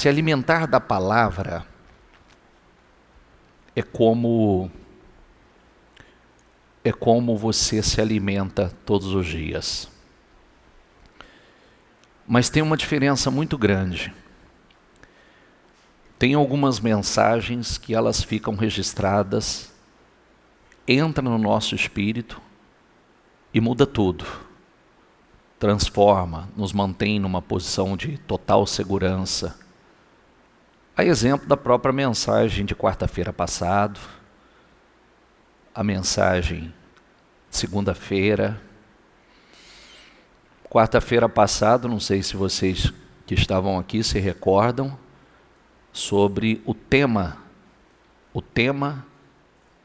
Se alimentar da palavra é como você se alimenta todos os dias. Mas tem uma diferença muito grande. Tem algumas mensagens que elas ficam registradas, entram no nosso espírito e muda tudo. Transforma, nos mantém numa posição de total segurança. A exemplo da própria mensagem de quarta-feira passado, a mensagem de segunda-feira. Quarta-feira passada, não sei se vocês que estavam aqui se recordam, sobre o tema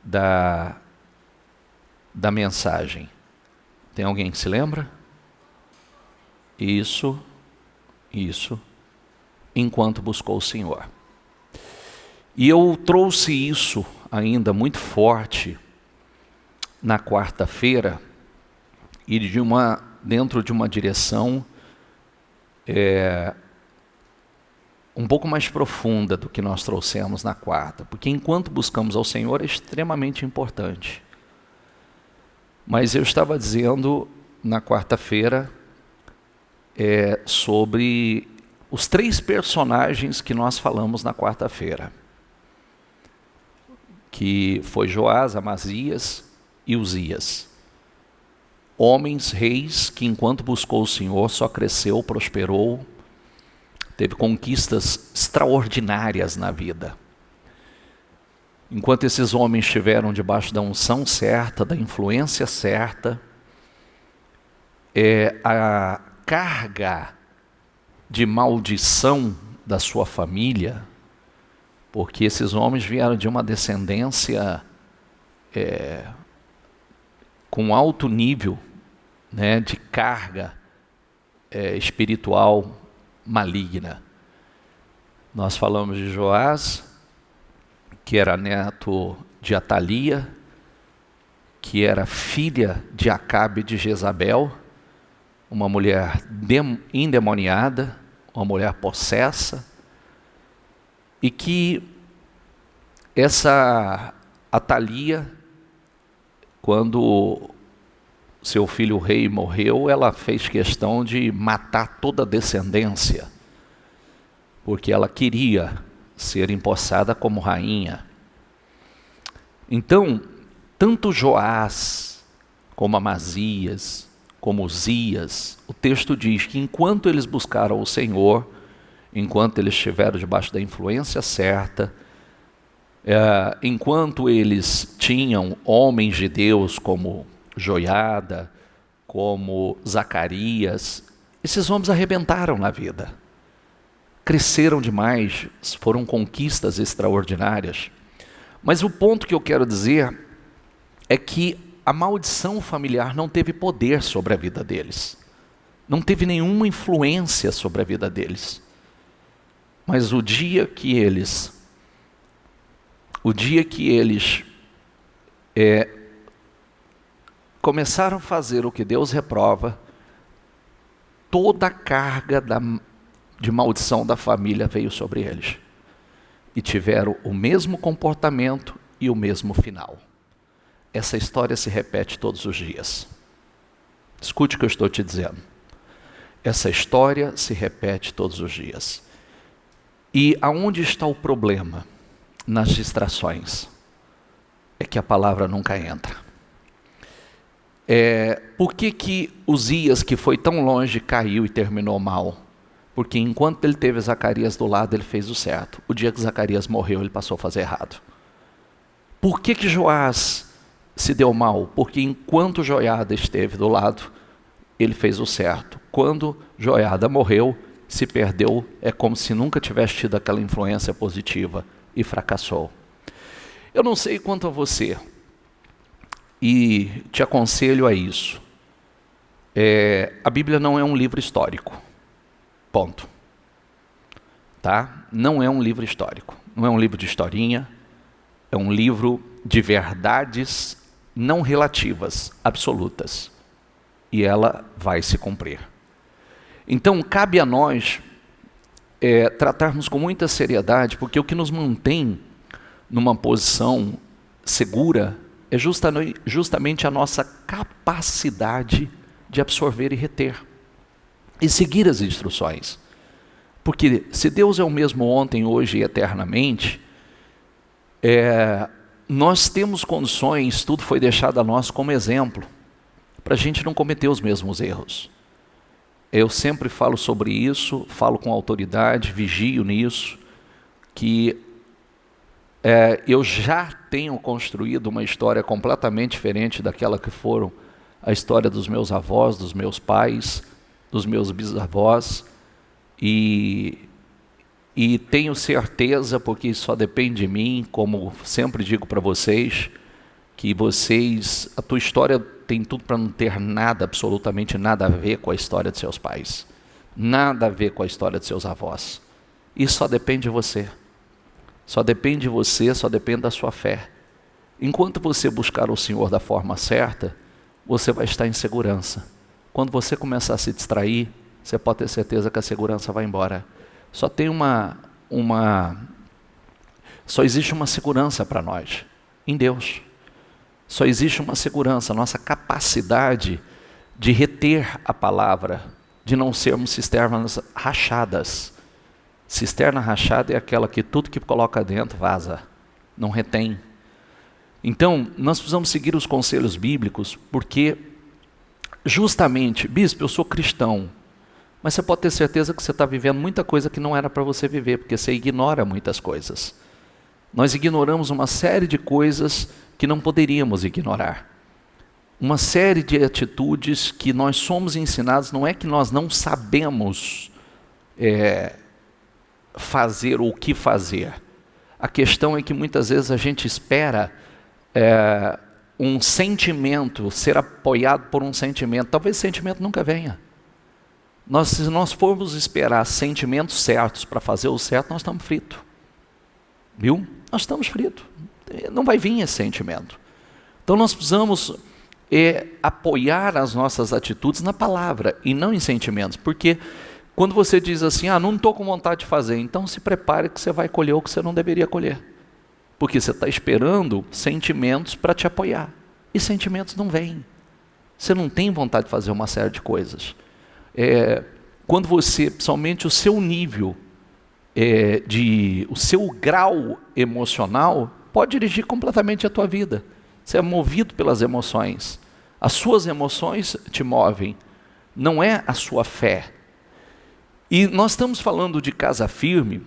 da mensagem. Tem alguém que se lembra? Isso, enquanto buscou o Senhor. E eu trouxe isso ainda muito forte na quarta-feira e dentro de uma direção um pouco mais profunda do que nós trouxemos na quarta, porque enquanto buscamos ao Senhor é extremamente importante. Mas eu estava dizendo na quarta-feira sobre os 3 personagens que nós falamos na quarta-feira, que foi Joás, Amazias e Uzias. Homens, reis, que enquanto buscou o Senhor só cresceu, prosperou, teve conquistas extraordinárias na vida. Enquanto esses homens estiveram debaixo da unção certa, da influência certa, a carga de maldição da sua família, porque esses homens vieram de uma descendência com alto nível, né, de carga espiritual maligna. Nós falamos de Joás, que era neto de Atalia, que era filha de Acabe de Jezabel, uma mulher endemoniada, uma mulher possessa, e que essa Atalia, quando seu filho rei morreu, ela fez questão de matar toda a descendência, porque ela queria ser empossada como rainha. Então, tanto Joás, como Amazias, como Uzias, o texto diz que enquanto eles buscaram o Senhor, enquanto eles estiveram debaixo da influência certa, enquanto eles tinham homens de Deus como Joiada, como Zacarias, esses homens arrebentaram na vida, cresceram demais, foram conquistas extraordinárias. Mas o ponto que eu quero dizer é que a maldição familiar não teve poder sobre a vida deles, não teve nenhuma influência sobre a vida deles. Mas o dia que eles começaram a fazer o que Deus reprova, toda a carga de maldição da família veio sobre eles. E tiveram o mesmo comportamento e o mesmo final. Essa história se repete todos os dias. Escute o que eu estou te dizendo. Essa história se repete todos os dias. E aonde está o problema? Nas distrações. É que a palavra nunca entra. Por que Uzias, que foi tão longe, caiu e terminou mal? Porque enquanto ele teve Zacarias do lado, ele fez o certo. O dia que Zacarias morreu, ele passou a fazer errado. Por que Joás se deu mal? Porque enquanto Joiada esteve do lado, ele fez o certo. Quando Joiada morreu, se perdeu, é como se nunca tivesse tido aquela influência positiva e fracassou. Eu não sei quanto a você, e te aconselho a isso. A Bíblia não é um livro histórico. Ponto. Tá? Não é um livro histórico. Não é um livro de historinha. É um livro de verdades não relativas, absolutas. E ela vai se cumprir. Então, cabe a nós tratarmos com muita seriedade, porque o que nos mantém numa posição segura é justamente a nossa capacidade de absorver e reter e seguir as instruções. Porque se Deus é o mesmo ontem, hoje e eternamente, nós temos condições, tudo foi deixado a nós como exemplo, para a gente não cometer os mesmos erros. Eu sempre falo sobre isso, falo com autoridade, vigio nisso, que eu já tenho construído uma história completamente diferente daquela que foram a história dos meus avós, dos meus pais, dos meus bisavós, e tenho certeza, porque só depende de mim, como sempre digo para vocês, que a tua história tem tudo para não ter nada, absolutamente nada a ver com a história de seus pais, nada a ver com a história de seus avós. Isso só depende de você, só depende de você, só depende da sua fé. Enquanto você buscar o Senhor da forma certa, você vai estar em segurança. Quando você começar a se distrair, você pode ter certeza que a segurança vai embora. Só existe uma segurança para nós, em Deus. Só existe uma segurança, nossa capacidade de reter a palavra, de não sermos cisternas rachadas. Cisterna rachada é aquela que tudo que coloca dentro vaza, não retém. Então, nós precisamos seguir os conselhos bíblicos, porque justamente, bispo, eu sou cristão, mas você pode ter certeza que você está vivendo muita coisa que não era para você viver, porque você ignora muitas coisas. Nós ignoramos uma série de coisas que não poderíamos ignorar. Uma série de atitudes que nós somos ensinados, não é que nós não sabemos fazer ou o que fazer. A questão é que muitas vezes a gente espera um sentimento, ser apoiado por um sentimento. Talvez esse sentimento nunca venha. Se nós formos esperar sentimentos certos para fazer o certo, nós estamos fritos. Viu? Nós estamos fritos. Não vai vir esse sentimento. Então nós precisamos apoiar as nossas atitudes na palavra e não em sentimentos. Porque quando você diz assim, não estou com vontade de fazer, então se prepare que você vai colher o que você não deveria colher. Porque você está esperando sentimentos para te apoiar. E sentimentos não vêm. Você não tem vontade de fazer uma série de coisas. Quando você, somente o seu nível, o seu grau emocional, pode dirigir completamente a tua vida. Você é movido pelas emoções. As suas emoções te movem. Não é a sua fé. E nós estamos falando de casa firme,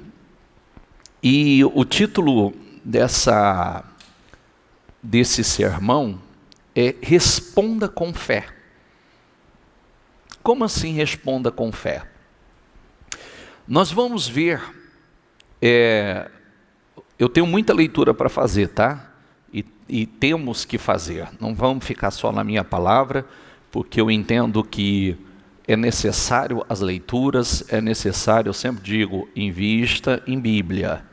e o título desse sermão é Responda com Fé. Como assim responda com fé? Nós vamos ver, eu tenho muita leitura para fazer, tá? E temos que fazer, não vamos ficar só na minha palavra, porque eu entendo que é necessário as leituras, é necessário, eu sempre digo, invista em Bíblia,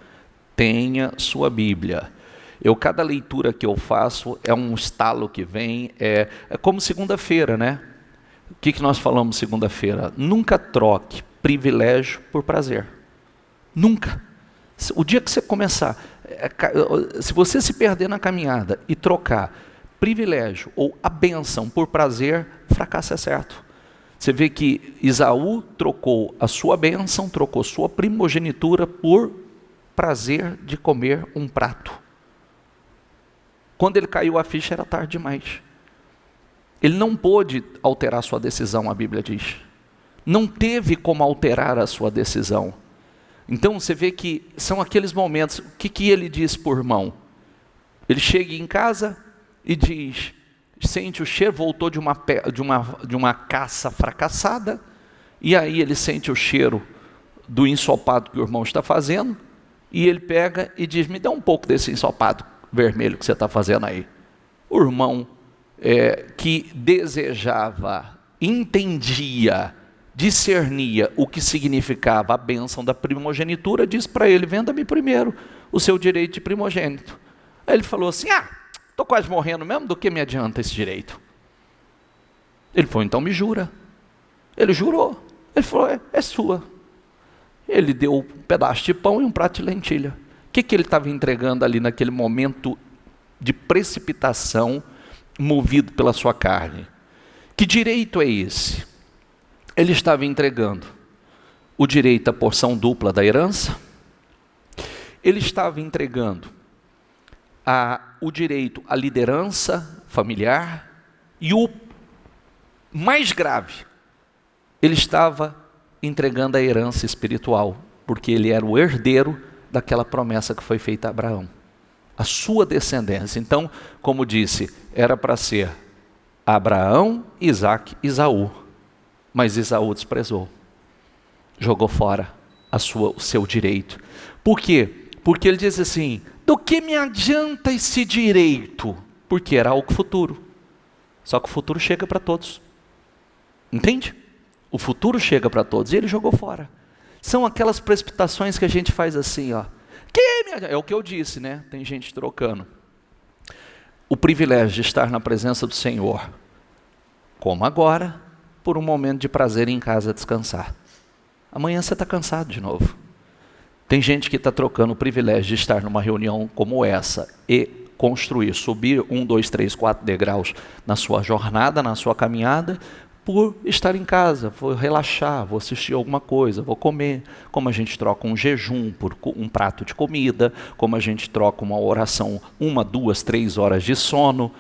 tenha sua Bíblia. Cada leitura que eu faço é um estalo que vem, é como segunda-feira, né? O que nós falamos segunda-feira? Nunca troque privilégio por prazer. Nunca. O dia que você começar, se você se perder na caminhada e trocar privilégio ou a bênção por prazer, fracasso é certo. Você vê que Esaú trocou a sua bênção, trocou sua primogenitura por prazer de comer um prato. Quando ele caiu a ficha era tarde demais. Ele não pôde alterar sua decisão, a Bíblia diz. Não teve como alterar a sua decisão. Então você vê que são aqueles momentos, o que ele diz por irmão? Ele chega em casa e diz, sente o cheiro, voltou de uma caça fracassada, e aí ele sente o cheiro do ensopado que o irmão está fazendo, e ele pega e diz, me dá um pouco desse ensopado vermelho que você está fazendo aí. O irmão que desejava, entendia, discernia o que significava a bênção da primogenitura, diz para ele, venda-me primeiro o seu direito de primogênito. Aí ele falou assim, estou quase morrendo mesmo, do que me adianta esse direito? Ele falou, então me jura. Ele jurou, ele falou, é sua. Ele deu um pedaço de pão e um prato de lentilha. O que ele estava entregando ali naquele momento de precipitação, movido pela sua carne? Que direito é esse? Ele estava entregando o direito à porção dupla da herança, ele estava entregando o direito à liderança familiar, e o mais grave, ele estava entregando a herança espiritual, porque ele era o herdeiro daquela promessa que foi feita a Abraão, a sua descendência. Então, como disse, era para ser Abraão, Isaque e Esaú, mas Esaú desprezou, jogou fora o seu direito. Por quê? Porque ele diz assim: do que me adianta esse direito? Porque era algo futuro. Só que o futuro chega para todos. Entende? O futuro chega para todos, e ele jogou fora. São aquelas precipitações que a gente faz assim, ó. É o que eu disse, né? Tem gente trocando o privilégio de estar na presença do Senhor, como agora, por um momento de prazer em casa descansar. Amanhã você está cansado de novo. Tem gente que está trocando o privilégio de estar numa reunião como essa e construir, subir 1, 2, 3, 4 degraus na sua jornada, na sua caminhada, por estar em casa, vou relaxar, vou assistir alguma coisa, vou comer, como a gente troca um jejum por um prato de comida, como a gente troca uma oração, 1, 2, 3 horas de sono,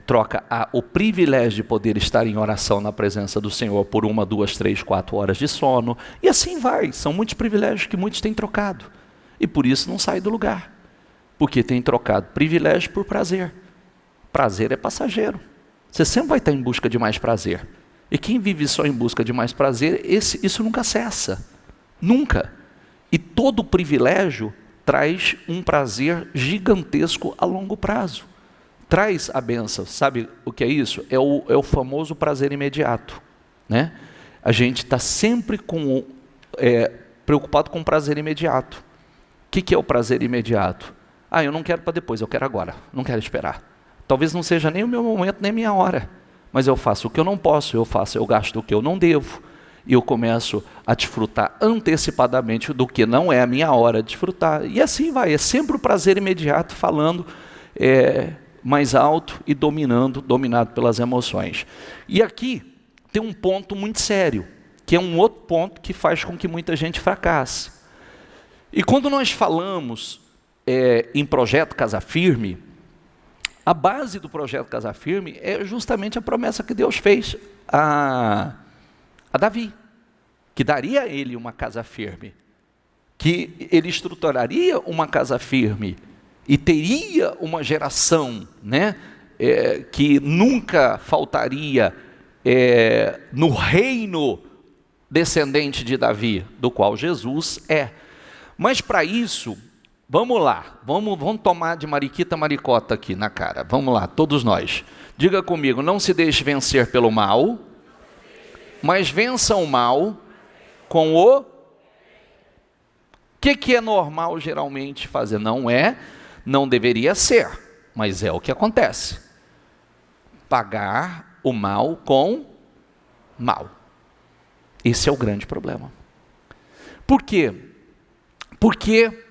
troca o privilégio de poder estar em oração na presença do Senhor por 1, 2, 3, 4 horas de sono, e assim vai. São muitos privilégios que muitos têm trocado, e por isso não sai do lugar, porque tem trocado privilégio por prazer. Prazer é passageiro. Você sempre vai estar em busca de mais prazer. E quem vive só em busca de mais prazer, isso nunca cessa. Nunca. E todo privilégio traz um prazer gigantesco a longo prazo. Traz a bênção. Sabe o que é isso? É o famoso prazer imediato, né? A gente está sempre preocupado com o prazer imediato. O que é o prazer imediato? Eu não quero para depois, eu quero agora. Não quero esperar. Talvez não seja nem o meu momento, nem a minha hora, mas eu faço o que eu não posso, eu gasto o que eu não devo, e eu começo a desfrutar antecipadamente do que não é a minha hora de desfrutar, e assim vai, é sempre o prazer imediato falando mais alto e dominado pelas emoções. E aqui tem um ponto muito sério, que é um outro ponto que faz com que muita gente fracasse. E quando nós falamos em projeto Casa Firme, a base do projeto Casa Firme é justamente a promessa que Deus fez a Davi, que daria a ele uma casa firme, que ele estruturaria uma casa firme e teria uma geração, né, que nunca faltaria no reino descendente de Davi, do qual Jesus é. Mas para isso, vamos lá, vamos tomar de mariquita maricota aqui na cara. Vamos lá, todos nós. Diga comigo: não se deixe vencer pelo mal, mas vença o mal com o... que é normal geralmente fazer? Não deveria ser, mas é o que acontece. Pagar o mal com mal. Esse é o grande problema. Por quê? Porque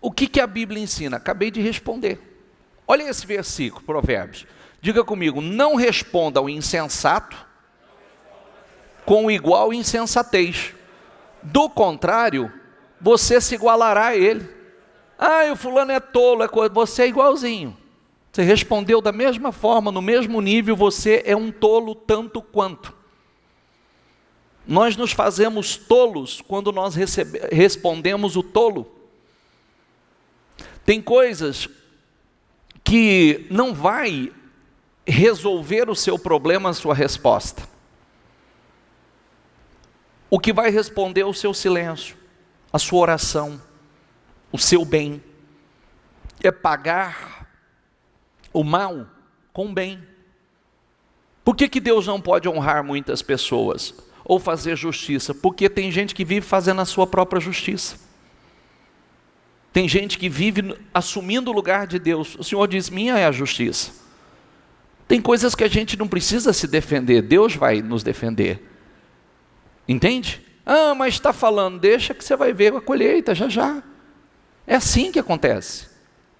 o que a Bíblia ensina? Acabei de responder. Olha esse versículo, Provérbios. Diga comigo: não responda ao insensato com igual insensatez. Do contrário, você se igualará a ele. O fulano é tolo, você é igualzinho. Você respondeu da mesma forma, no mesmo nível, você é um tolo tanto quanto. Nós nos fazemos tolos quando nós respondemos o tolo. Tem coisas que não vai resolver o seu problema, a sua resposta. O que vai responder é o seu silêncio, a sua oração, o seu bem. É pagar o mal com o bem. Por que Deus não pode honrar muitas pessoas ou fazer justiça? Porque tem gente que vive fazendo a sua própria justiça. Tem gente que vive assumindo o lugar de Deus. O Senhor diz: minha é a justiça. Tem coisas que a gente não precisa se defender, Deus vai nos defender. Entende? Ah, mas está falando, deixa que você vai ver a colheita já já. É assim que acontece.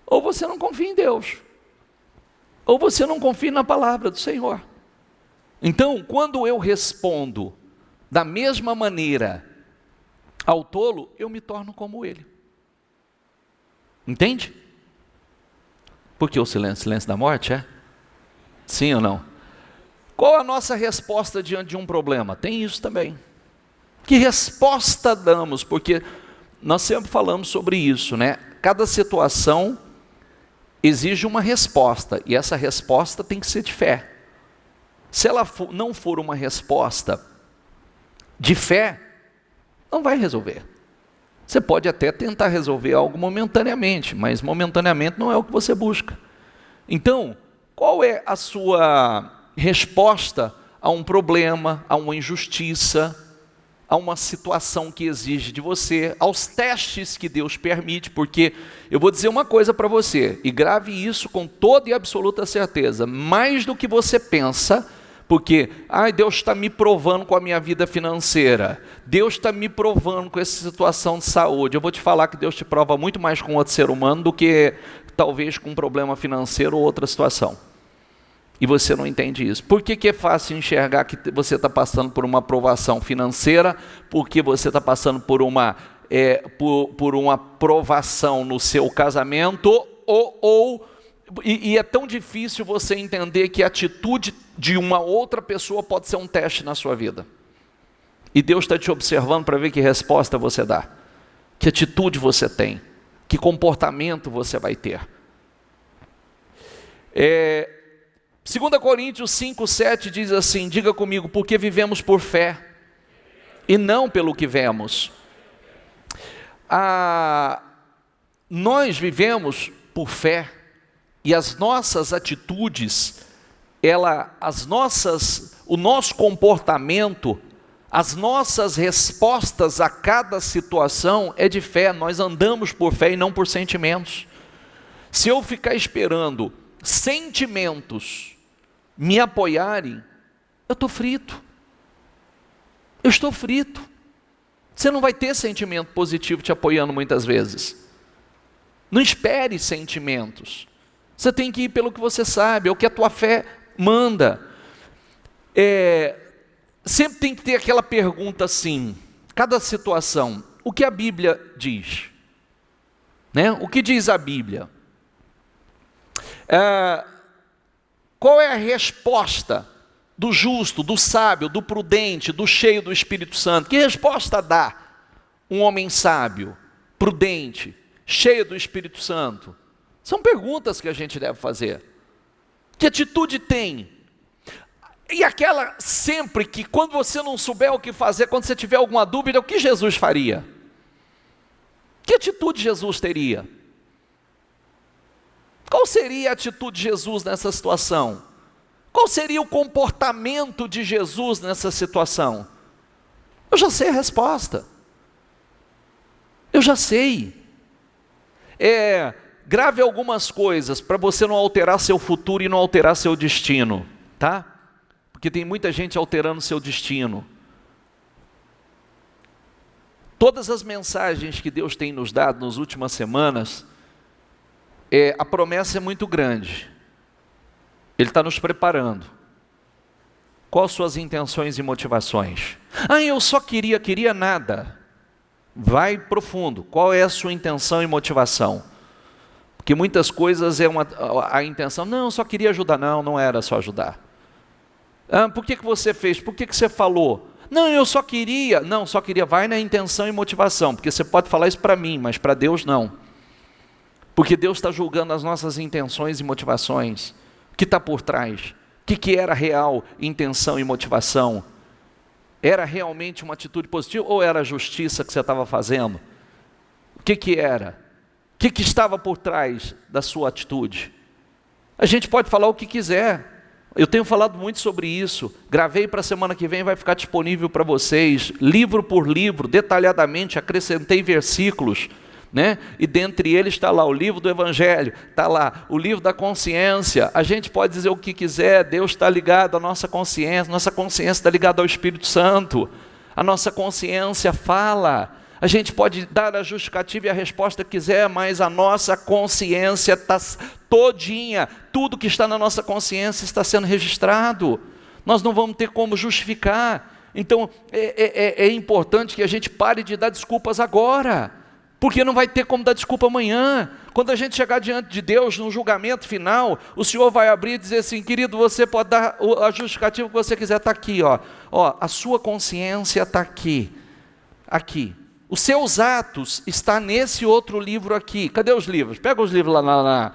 Ou você não confia em Deus, ou você não confia na palavra do Senhor. Então, quando eu respondo da mesma maneira ao tolo, eu me torno como ele. Entende? Porque o silêncio, silêncio da morte, é? Sim ou não? Qual a nossa resposta diante de um problema? Tem isso também. Que resposta damos? Porque nós sempre falamos sobre isso, né? Cada situação exige uma resposta, e essa resposta tem que ser de fé. Se ela não for uma resposta de fé, não vai resolver. Você pode até tentar resolver algo momentaneamente, mas momentaneamente não é o que você busca. Então, qual é a sua resposta a um problema, a uma injustiça, a uma situação que exige de você, aos testes que Deus permite? Porque eu vou dizer uma coisa para você, e grave isso com toda e absoluta certeza, mais do que você pensa, porque, Deus está me provando com a minha vida financeira, Deus está me provando com essa situação de saúde. Eu vou te falar que Deus te prova muito mais com outro ser humano do que talvez com um problema financeiro ou outra situação. E você não entende isso. Por que é fácil enxergar que você está passando por uma provação financeira? Porque você está passando por uma provação no seu casamento? E é tão difícil você entender que a atitude de uma outra pessoa pode ser um teste na sua vida. E Deus está te observando para ver que resposta você dá. Que atitude você tem. Que comportamento você vai ter. 2 Coríntios 5:7 diz assim, diga comigo, porque vivemos por fé e não pelo que vemos. Nós vivemos por fé e as nossas atitudes, o nosso comportamento, as nossas respostas a cada situação é de fé. Nós andamos por fé e não por sentimentos. Se eu ficar esperando sentimentos me apoiarem, eu estou frito. Eu estou frito. Você não vai ter sentimento positivo te apoiando muitas vezes. Não espere sentimentos. Você tem que ir pelo que você sabe, é o que a tua fé manda. Sempre tem que ter aquela pergunta assim, cada situação, o que a Bíblia diz? Né? O que diz a Bíblia? Qual é a resposta do justo, do sábio, do prudente, do cheio do Espírito Santo? Que resposta dá um homem sábio, prudente, cheio do Espírito Santo? São perguntas que a gente deve fazer. Que atitude tem? E aquela sempre que quando você não souber o que fazer, quando você tiver alguma dúvida, o que Jesus faria? Que atitude Jesus teria? Qual seria a atitude de Jesus nessa situação? Qual seria o comportamento de Jesus nessa situação? Eu já sei a resposta. Eu já sei. Grave algumas coisas para você não alterar seu futuro e não alterar seu destino, tá? Porque tem muita gente alterando seu destino. Todas as mensagens que Deus tem nos dado nas últimas semanas, a promessa é muito grande. Ele está nos preparando. Quais suas intenções e motivações? Eu só queria nada. Vai profundo. Qual é a sua intenção e motivação? Porque muitas coisas a intenção, não, eu só queria ajudar. Não era só ajudar. Por que você fez? Por que você falou? Não, eu só queria. Não, só queria. Vai na intenção e motivação. Porque você pode falar isso para mim, mas para Deus não. Porque Deus está julgando as nossas intenções e motivações. O que está por trás? O que era real intenção e motivação? Era realmente uma atitude positiva ou era a justiça que você estava fazendo? O que era? O que estava por trás da sua atitude? A gente pode falar o que quiser. Eu tenho falado muito sobre isso. Gravei para a semana que vem, vai ficar disponível para vocês. Livro por livro, detalhadamente, acrescentei versículos. Né? E dentre eles está lá o livro do Evangelho, está lá o livro da consciência. A gente pode dizer o que quiser, Deus está ligado à nossa consciência está ligada ao Espírito Santo. A nossa consciência fala. A gente pode dar a justificativa e a resposta que quiser, mas a nossa consciência está todinha, tudo que está na nossa consciência está sendo registrado. Nós não vamos ter como justificar. Então é importante que a gente pare de dar desculpas agora, porque não vai ter como dar desculpa amanhã. Quando a gente chegar diante de Deus no julgamento final, o Senhor vai abrir e dizer assim: querido, você pode dar a justificativa que você quiser, está aqui, ó, a sua consciência está aqui. Os seus atos estão nesse outro livro aqui. Cadê os livros? Pega os livros lá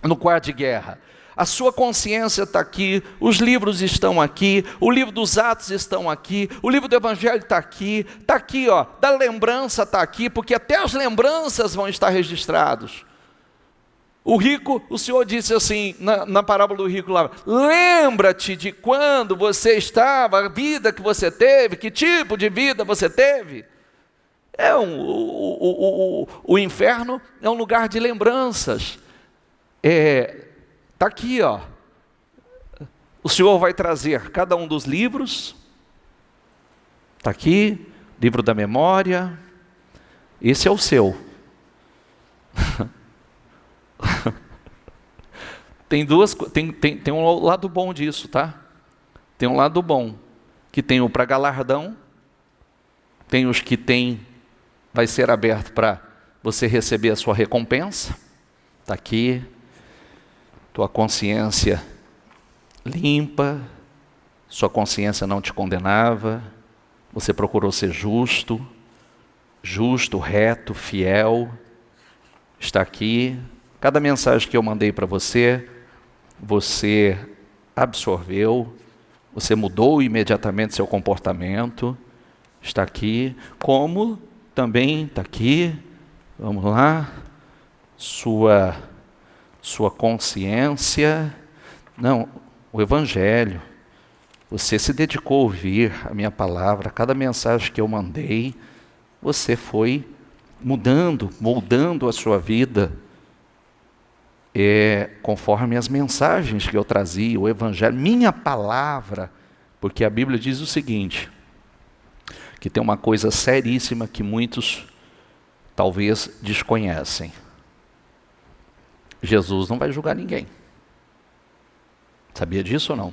no quarto de guerra. A sua consciência está aqui, os livros estão aqui, o livro dos Atos estão aqui, o livro do Evangelho está aqui, ó, da lembrança está aqui, porque até as lembranças vão estar registrados. O rico, o Senhor disse assim, na parábola do rico lá: lembra-te de quando você estava, a vida que você teve, que tipo de vida você teve. O inferno é um lugar de lembranças. Está aqui, ó. O Senhor vai trazer cada um dos livros. Está aqui, livro da memória. Esse é o seu. Tem um lado bom disso, tá? Tem um lado bom, que tem o para galardão, tem os que vai ser aberto para você receber a sua recompensa. Está aqui, tua consciência limpa, sua consciência não te condenava, você procurou ser justo, reto, fiel. Está aqui. Cada mensagem que eu mandei para você, você absorveu, você mudou imediatamente seu comportamento. Está aqui. Como também está aqui, vamos lá, sua consciência, não, o Evangelho. Você se dedicou a ouvir a minha palavra, cada mensagem que eu mandei, você foi mudando, moldando a sua vida, conforme as mensagens que eu trazia, o Evangelho, minha palavra, porque a Bíblia diz o seguinte, que tem uma coisa seríssima que muitos talvez desconhecem. Jesus não vai julgar ninguém. Sabia disso ou não?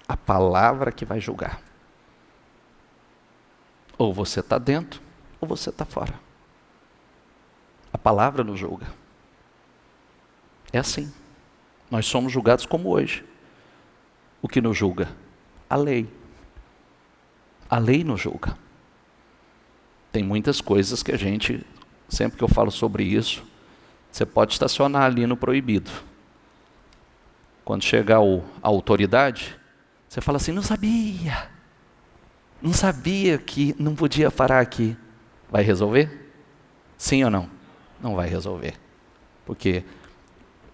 A palavra que vai julgar. Ou você está dentro, ou você está fora. A palavra nos julga. É assim. Nós somos julgados como hoje. O que nos julga? A lei. A lei nos julga. Tem muitas coisas que a gente, sempre que eu falo sobre isso, você pode estacionar ali no proibido. Quando chegar a autoridade, você fala assim: não sabia que não podia parar aqui. Vai resolver? Sim ou não? Não vai resolver. Porque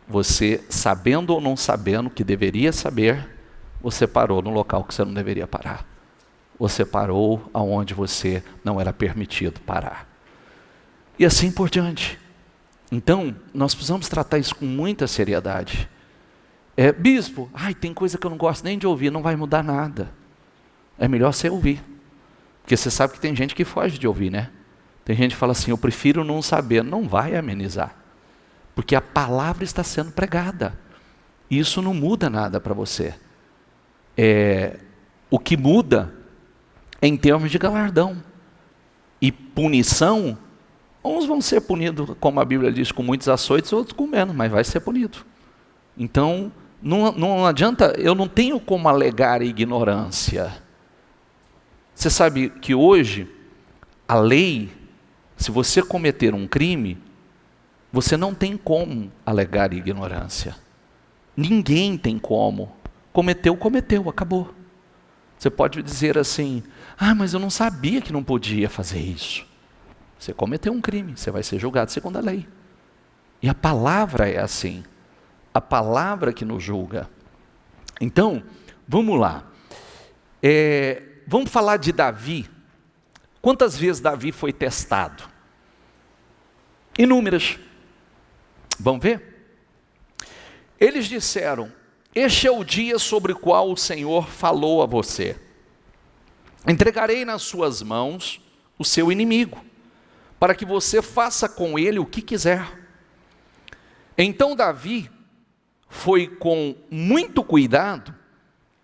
você, sabendo ou não sabendo que deveria saber, você parou no local que você não deveria parar. Você parou aonde você não era permitido parar. E assim por diante. Então, nós precisamos tratar isso com muita seriedade. Bispo, tem coisa que eu não gosto nem de ouvir, não vai mudar nada. É melhor você ouvir. Porque você sabe que tem gente que foge de ouvir, né? Tem gente que fala assim: eu prefiro não saber. Não vai amenizar. Porque a palavra está sendo pregada. E isso não muda nada para você. O que muda é em termos de galardão. E punição, uns vão ser punidos, como a Bíblia diz, com muitos açoites, outros com menos, mas vai ser punido. Então, não adianta, eu não tenho como alegar ignorância. Você sabe que hoje, a lei, se você cometer um crime, você não tem como alegar ignorância. Ninguém tem como. Cometeu, acabou. Você pode dizer assim: mas eu não sabia que não podia fazer isso. Você cometeu um crime, você vai ser julgado segundo a lei. E a palavra é assim. A palavra que nos julga. Então, vamos lá. Vamos falar de Davi. Quantas vezes Davi foi testado? Inúmeras. Vamos ver? Eles disseram: este é o dia sobre o qual o Senhor falou a você. Entregarei nas suas mãos o seu inimigo, para que você faça com ele o que quiser. Então Davi foi com muito cuidado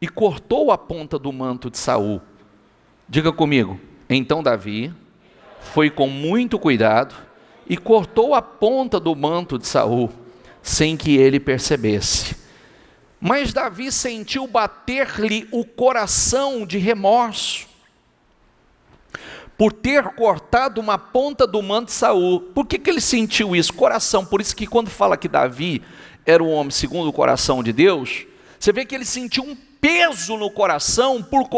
e cortou a ponta do manto de Saul. Diga comigo. Então Davi foi com muito cuidado e cortou a ponta do manto de Saul, sem que ele percebesse. Mas Davi sentiu bater-lhe o coração de remorso, por ter cortado uma ponta do manto de Saul. Por que ele sentiu isso? Coração. Por isso que quando fala que Davi era um homem segundo o coração de Deus, você vê que ele sentiu um peso no coração por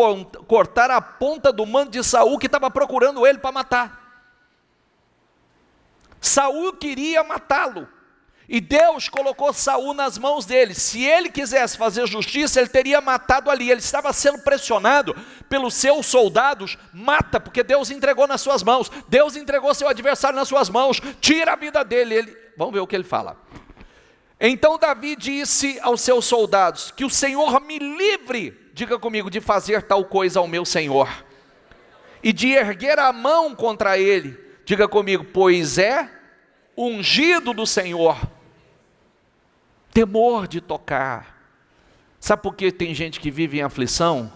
cortar a ponta do manto de Saul, que estava procurando ele para matar. Saul queria matá-lo, e Deus colocou Saul nas mãos dele. Se ele quisesse fazer justiça, ele teria matado ali. Ele estava sendo pressionado pelos seus soldados: mata, porque Deus entregou nas suas mãos, Deus entregou seu adversário nas suas mãos, tira a vida dele. Vamos ver o que ele fala. Então Davi disse aos seus soldados: que o Senhor me livre, diga comigo, de fazer tal coisa ao meu Senhor, e de erguer a mão contra ele. Diga comigo, pois é ungido do Senhor. Temor de tocar. Sabe por que tem gente que vive em aflição?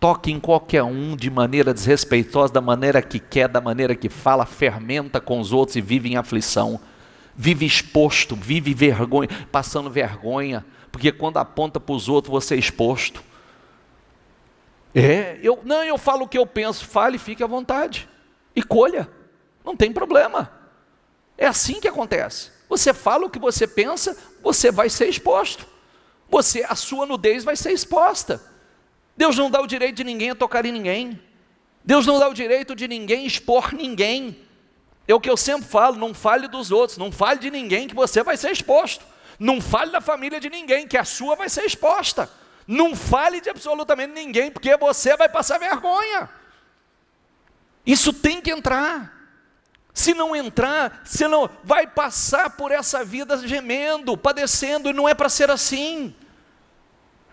Toca em qualquer um de maneira desrespeitosa, da maneira que quer, da maneira que fala, fermenta com os outros e vive em aflição. Vive exposto, vive vergonha, passando vergonha, porque quando aponta para os outros você é exposto. Eu falo o que eu penso. Fale, fique à vontade e colha, não tem problema. É assim que acontece. Você fala o que você pensa, você vai ser exposto. A sua nudez vai ser exposta. Deus não dá o direito de ninguém a tocar em ninguém. Deus não dá o direito de ninguém expor ninguém. É o que eu sempre falo: não fale dos outros, não fale de ninguém, que você vai ser exposto. Não fale da família de ninguém, que a sua vai ser exposta. Não fale de absolutamente ninguém, porque você vai passar vergonha. Isso tem que entrar. Se não entrar, você não vai passar por essa vida gemendo, padecendo, e não é para ser assim.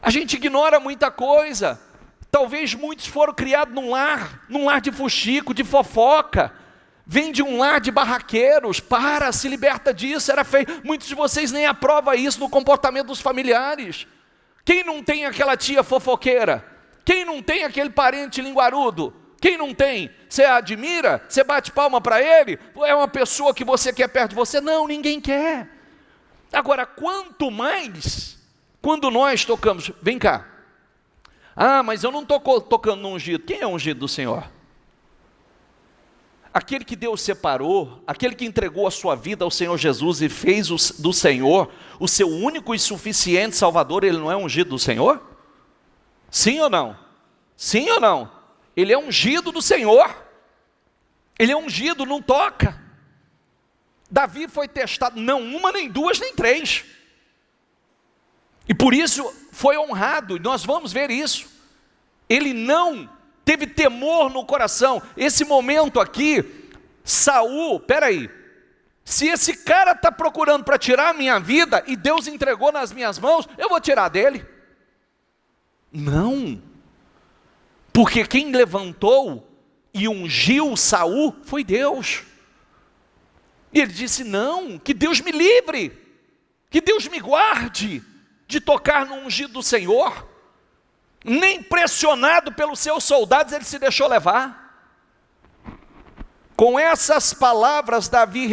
A gente ignora muita coisa. Talvez muitos foram criados num lar de fuxico, de fofoca. Vem de um lar de barraqueiros. Se liberta disso, era feio. Muitos de vocês nem aprovam isso no comportamento dos familiares. Quem não tem aquela tia fofoqueira? Quem não tem aquele parente linguarudo? Quem não tem? Você admira? Você bate palma para ele? É uma pessoa que você quer perto de você? Não, ninguém quer. Agora, quanto mais, quando nós tocamos, vem cá. Mas eu não estou tocando no ungido. Quem é o ungido do Senhor? Aquele que Deus separou, aquele que entregou a sua vida ao Senhor Jesus e fez do Senhor o seu único e suficiente Salvador, ele não é ungido do Senhor? Sim ou não? Sim ou não? Ele é ungido do Senhor. Ele é ungido, não toca. Davi foi testado, não uma, nem duas, nem três. E por isso foi honrado, e nós vamos ver isso. Ele não teve temor no coração. Esse momento aqui, Saul, peraí, se esse cara está procurando para tirar a minha vida, e Deus entregou nas minhas mãos, eu vou tirar dele? Não, porque quem levantou e ungiu Saul foi Deus. E ele disse: não, que Deus me livre, que Deus me guarde de tocar no ungido do Senhor. Nem pressionado pelos seus soldados ele se deixou levar. Com essas palavras Davi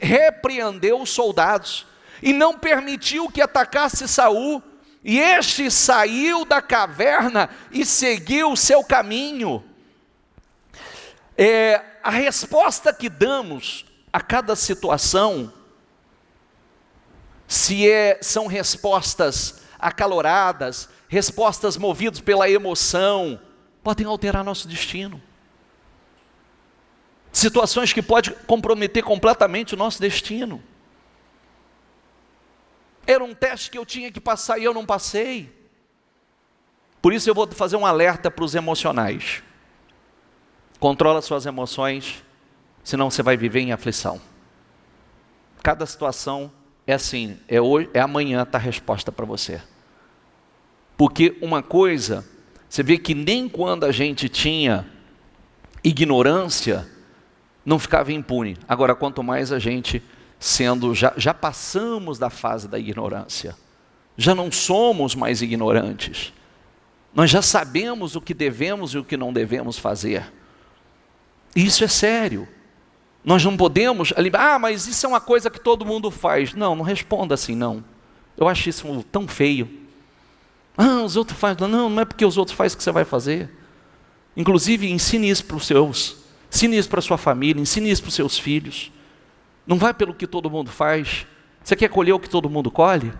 repreendeu os soldados e não permitiu que atacasse Saul, e este saiu da caverna e seguiu o seu caminho. A resposta que damos a cada situação, são respostas acaloradas, respostas movidas pela emoção, podem alterar nosso destino. Situações que podem comprometer completamente o nosso destino. Era um teste que eu tinha que passar e eu não passei. Por isso eu vou fazer um alerta para os emocionais. Controla suas emoções, senão você vai viver em aflição. Cada situação é assim, é hoje, é amanhã está a resposta para você. Porque uma coisa, você vê que nem quando a gente tinha ignorância, não ficava impune. Agora, quanto mais a gente já passamos da fase da ignorância, já não somos mais ignorantes, nós já sabemos o que devemos e o que não devemos fazer. Isso é sério. Nós não podemos, mas isso é uma coisa que todo mundo faz. Não responda assim, não. Eu acho isso tão feio. Os outros fazem. Não é porque os outros fazem que você vai fazer. Inclusive, ensine isso para os seus, ensine isso para a sua família, ensine isso para os seus filhos. Não vai pelo que todo mundo faz. Você quer colher o que todo mundo colhe?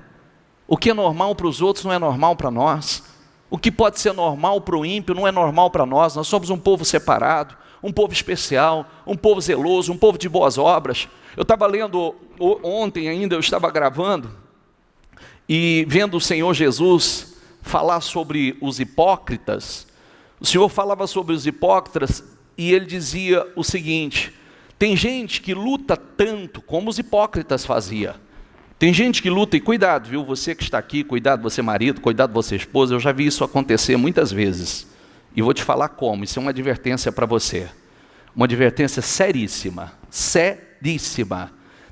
O que é normal para os outros não é normal para nós. O que pode ser normal para o ímpio não é normal para nós. Nós somos um povo separado, um povo especial, um povo zeloso, um povo de boas obras. Eu estava lendo, ontem ainda eu estava gravando, e vendo o Senhor Jesus falar sobre os hipócritas. O Senhor falava sobre os hipócritas e Ele dizia o seguinte: tem gente que luta tanto como os hipócritas faziam. Tem gente que luta, e cuidado, viu, você que está aqui, cuidado você marido, cuidado você esposa, eu já vi isso acontecer muitas vezes. E vou te falar como, isso é uma advertência para você. Uma advertência seríssima,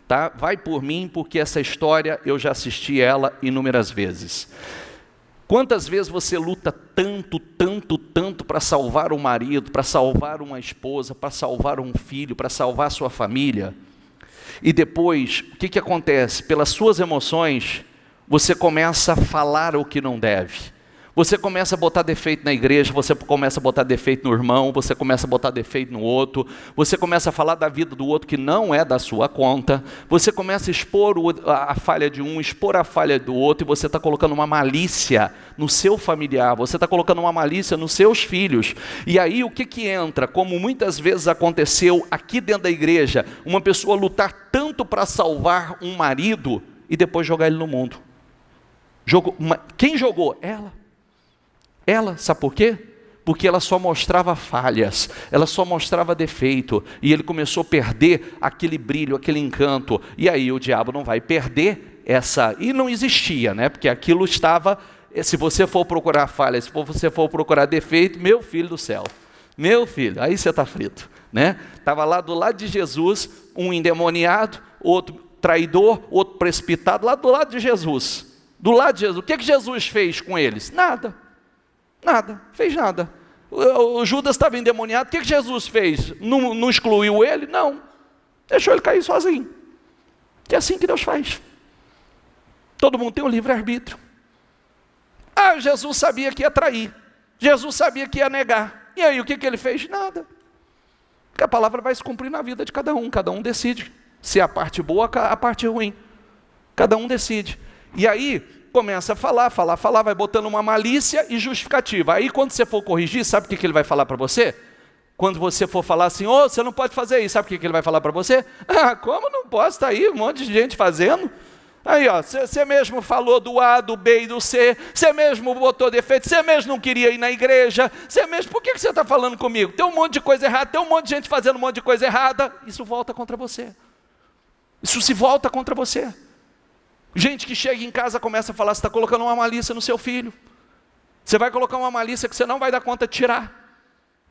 tá? Vai por mim, porque essa história eu já assisti ela inúmeras vezes. Quantas vezes você luta tanto para salvar um marido, para salvar uma esposa, para salvar um filho, para salvar a sua família, e depois, o que acontece? Pelas suas emoções, você começa a falar o que não deve. Você começa a botar defeito na igreja, você começa a botar defeito no irmão, você começa a botar defeito no outro, você começa a falar da vida do outro que não é da sua conta, você começa a expor a falha de um, expor a falha do outro, e você está colocando uma malícia no seu familiar, você está colocando uma malícia nos seus filhos. E aí o que entra? Como muitas vezes aconteceu aqui dentro da igreja, uma pessoa lutar tanto para salvar um marido e depois jogar ele no mundo. Quem jogou? Ela, sabe por quê? Porque ela só mostrava falhas, ela só mostrava defeito, e ele começou a perder aquele brilho, aquele encanto, e aí o diabo não vai perder essa, e não existia, né? Porque aquilo estava, se você for procurar falhas, se você for procurar defeito, meu filho do céu, meu filho, aí você está frito, né? Estava lá do lado de Jesus, um endemoniado, outro traidor, outro precipitado, lá do lado de Jesus, o que Jesus fez com eles? Nada, fez nada. O Judas estava endemoniado, o que Jesus fez? Não excluiu ele? Não, deixou ele cair sozinho. É assim que Deus faz. Todo mundo tem um livre-arbítrio. Jesus sabia que ia trair, Jesus sabia que ia negar, e aí o que ele fez? Nada. Porque a palavra vai se cumprir na vida de cada um decide, se é a parte boa, a parte ruim, cada um decide. E aí começa a falar, vai botando uma malícia e justificativa. Aí quando você for corrigir, sabe o que ele vai falar para você? Quando você for falar assim, você não pode fazer isso, sabe o que ele vai falar para você? Como não posso? Está aí um monte de gente fazendo. Aí você mesmo falou do A, do B e do C, você mesmo botou defeito, você mesmo não queria ir na igreja, você mesmo, por que você está falando comigo? Tem um monte de coisa errada, tem um monte de gente fazendo um monte de coisa errada. Isso volta contra você. Isso se volta contra você. Gente que chega em casa começa a falar, você está colocando uma malícia no seu filho. Você vai colocar uma malícia que você não vai dar conta de tirar.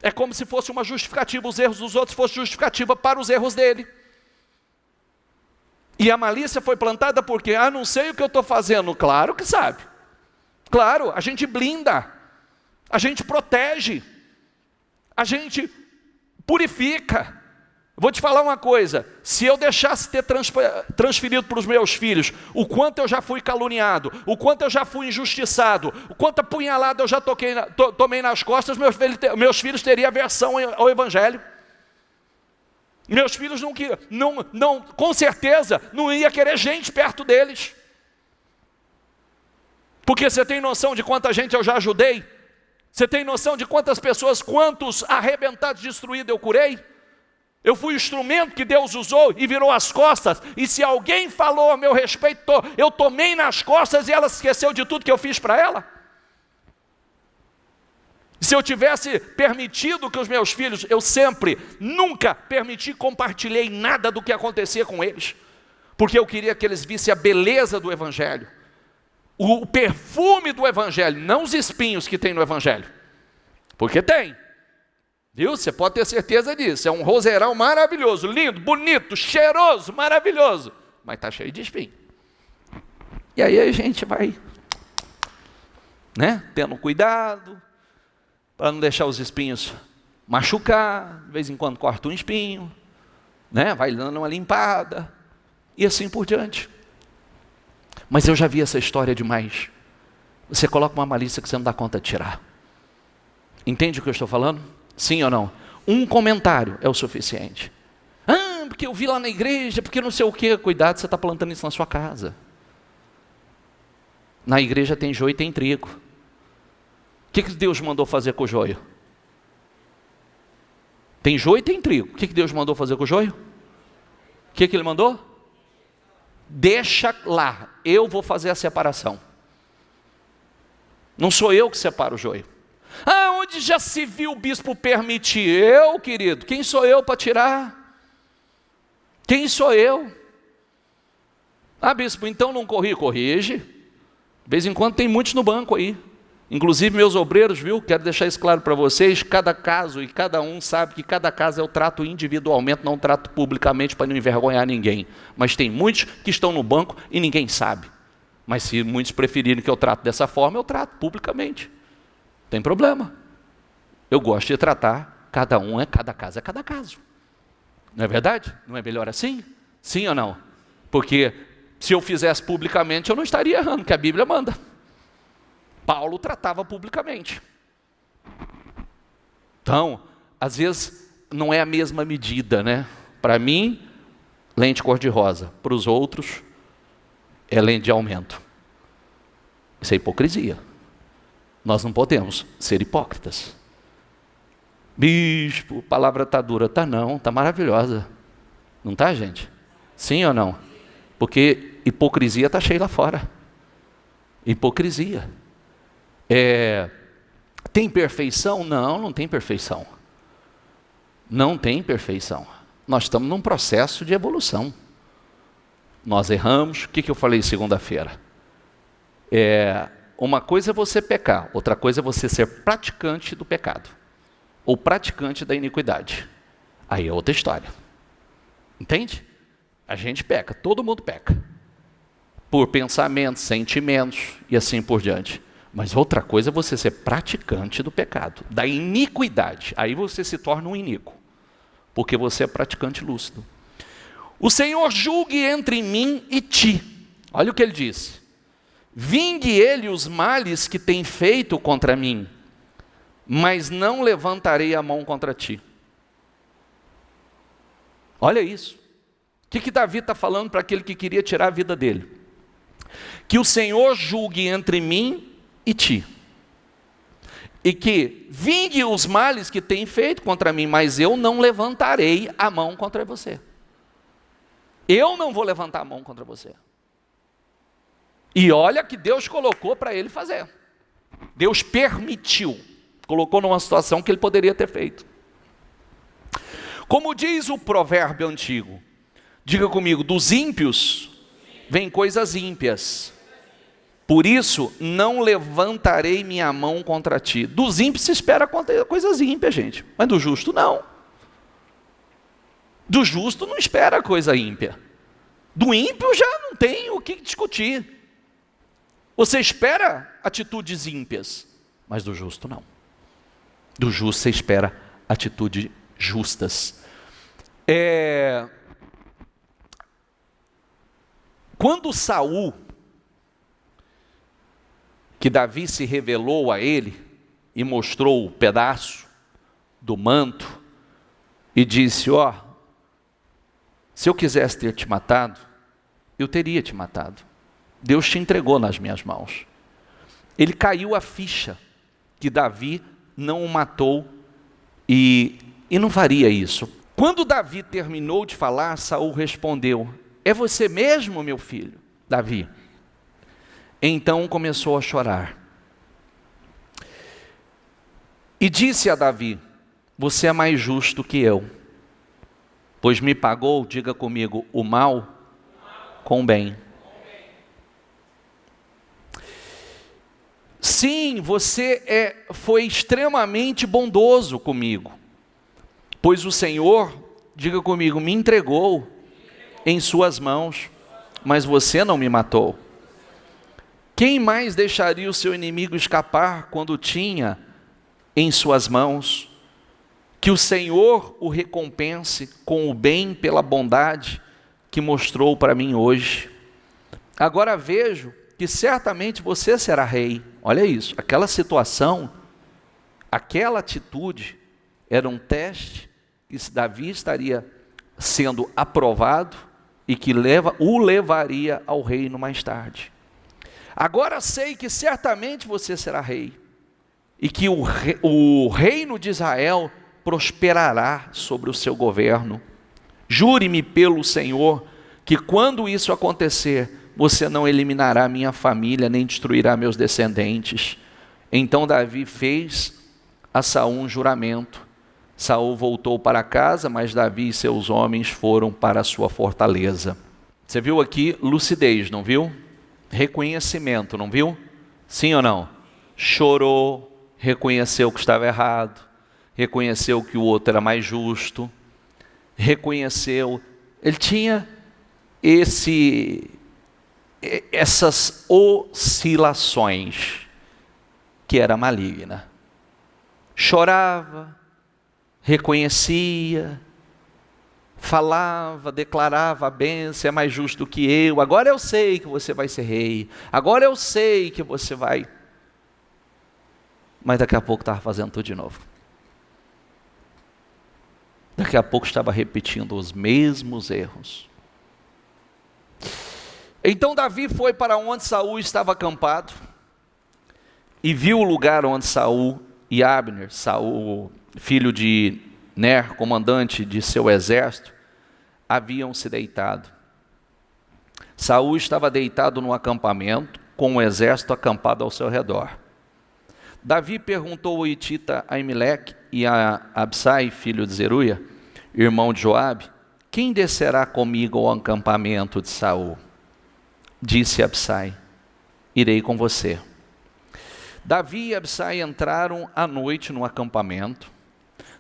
É como se fosse uma justificativa, os erros dos outros fossem justificativa para os erros dele. E a malícia foi plantada porque, não sei o que eu estou fazendo. Claro que sabe. Claro, a gente blinda, a gente protege, a gente purifica. Vou te falar uma coisa, se eu deixasse ter transferido para os meus filhos o quanto eu já fui caluniado, o quanto eu já fui injustiçado, o quanto apunhalado eu já tomei nas costas, meus filhos teriam aversão ao Evangelho. Meus filhos não, com certeza, não ia querer gente perto deles. Porque você tem noção de quanta gente eu já ajudei? Você tem noção de quantas pessoas, quantos arrebentados, destruídos eu curei? Eu fui o instrumento que Deus usou e virou as costas, e se alguém falou a meu respeito, eu tomei nas costas e ela esqueceu de tudo que eu fiz para ela. Se eu tivesse permitido que os meus filhos, nunca permiti, compartilhei nada do que acontecia com eles, porque eu queria que eles vissem a beleza do Evangelho, o perfume do Evangelho, não os espinhos que tem no Evangelho, porque tem, viu? Você pode ter certeza disso, é um roseirão maravilhoso, lindo, bonito, cheiroso, maravilhoso, mas está cheio de espinho. E aí a gente vai, né, tendo cuidado, para não deixar os espinhos machucar, de vez em quando corta um espinho, né, vai dando uma limpada, e assim por diante. Mas eu já vi essa história demais. Você coloca uma malícia que você não dá conta de tirar. Entende o que eu estou falando? Sim ou não? Um comentário é o suficiente. Ah, porque eu vi lá na igreja, porque não sei o quê. Cuidado, você está plantando isso na sua casa. Na igreja tem joio e tem trigo. O que Deus mandou fazer com o joio? Tem joio e tem trigo. O que Deus mandou fazer com o joio? O que Ele mandou? Deixa lá, eu vou fazer a separação. Não sou eu que separo o joio. Ah, onde já se viu o bispo permitir? Eu, querido, quem sou eu para tirar? Quem sou eu? Ah, bispo, então não corrige. De vez em quando tem muitos no banco aí. Inclusive meus obreiros, viu? Quero deixar isso claro para vocês, cada caso, e cada um sabe que cada caso eu trato individualmente, não trato publicamente para não envergonhar ninguém. Mas tem muitos que estão no banco e ninguém sabe. Mas se muitos preferirem que eu trato dessa forma, eu trato publicamente. Não tem problema. Eu gosto de tratar cada caso é cada caso. Não é verdade? Não é melhor assim? Sim ou não? Porque se eu fizesse publicamente, eu não estaria errando, que a Bíblia manda. Paulo tratava publicamente. Então, às vezes, não é a mesma medida, né? Para mim, lente cor-de-rosa. Para os outros, é lente de aumento. Isso é hipocrisia. Nós não podemos ser hipócritas. Bispo, a palavra está dura. Está não, está maravilhosa. Não está, gente? Sim ou não? Porque hipocrisia está cheia lá fora. Hipocrisia. Tem perfeição? Não, não tem perfeição. Não tem perfeição. Nós estamos num processo de evolução. Nós erramos. O que eu falei segunda-feira? Uma coisa é você pecar, outra coisa é você ser praticante do pecado, ou praticante da iniquidade. Aí é outra história. Entende? A gente peca, todo mundo peca. Por pensamentos, sentimentos e assim por diante. Mas outra coisa é você ser praticante do pecado, da iniquidade. Aí você se torna um iníquo, porque você é praticante lúcido. O Senhor julgue entre mim e ti. Olha o que ele disse. Vingue ele os males que tem feito contra mim, mas não levantarei a mão contra ti. Olha isso. O que Davi está falando para aquele que queria tirar a vida dele? Que o Senhor julgue entre mim e ti, e que vingue os males que tem feito contra mim, mas eu não levantarei a mão contra você. Eu não vou levantar a mão contra você. E olha que Deus colocou para ele fazer. Deus permitiu, colocou numa situação que ele poderia ter feito. Como diz o provérbio antigo, diga comigo, dos ímpios vêm coisas ímpias. Por isso, não levantarei minha mão contra ti. Dos ímpios se espera coisas ímpias, gente. Mas do justo, não. Do justo não espera coisa ímpia. Do ímpio já não tem o que discutir. Você espera atitudes ímpias, mas do justo não. Do justo você espera atitudes justas. Quando Saul, que Davi se revelou a ele e mostrou o pedaço do manto e disse, se eu quisesse ter te matado, eu teria te matado. Deus te entregou nas minhas mãos. Ele caiu a ficha que Davi não o matou e não faria isso. Quando Davi terminou de falar, Saul respondeu, é você mesmo, meu filho, Davi? Então começou a chorar. E disse a Davi, você é mais justo que eu, pois me pagou, diga comigo, o mal com bem. Sim, você foi extremamente bondoso comigo, pois o Senhor, diga comigo, me entregou em suas mãos, mas você não me matou. Quem mais deixaria o seu inimigo escapar quando tinha em suas mãos? Que o Senhor o recompense com o bem pela bondade que mostrou para mim hoje. Agora vejo que certamente você será rei. Olha isso, aquela situação, aquela atitude era um teste que Davi estaria sendo aprovado e que o levaria ao reino mais tarde. Agora sei que certamente você será rei e que o reino de Israel prosperará sobre o seu governo. Jure-me pelo Senhor que quando isso acontecer, você não eliminará minha família, nem destruirá meus descendentes. Então Davi fez a Saul um juramento. Saul voltou para casa, mas Davi e seus homens foram para a sua fortaleza. Você viu aqui lucidez, não viu? Reconhecimento, não viu? Sim ou não? Chorou, reconheceu que estava errado, reconheceu que o outro era mais justo, reconheceu, ele tinha essas oscilações que era maligna. Chorava, reconhecia, falava, declarava a bênção, é mais justo do que eu, agora eu sei que você vai ser rei, agora eu sei que você vai... Mas daqui a pouco estava fazendo tudo de novo. Daqui a pouco estava repetindo os mesmos erros. Então Davi foi para onde Saul estava acampado e viu o lugar onde Saul e Abner, Saul, filho de Ner, comandante de seu exército, haviam se deitado. Saul estava deitado no acampamento, com o exército acampado ao seu redor. Davi perguntou ao hitita Aimeleque e a Absai, filho de Zeruia, irmão de Joabe, quem descerá comigo ao acampamento de Saul? Disse Absai, irei com você. Davi e Absai entraram à noite no acampamento.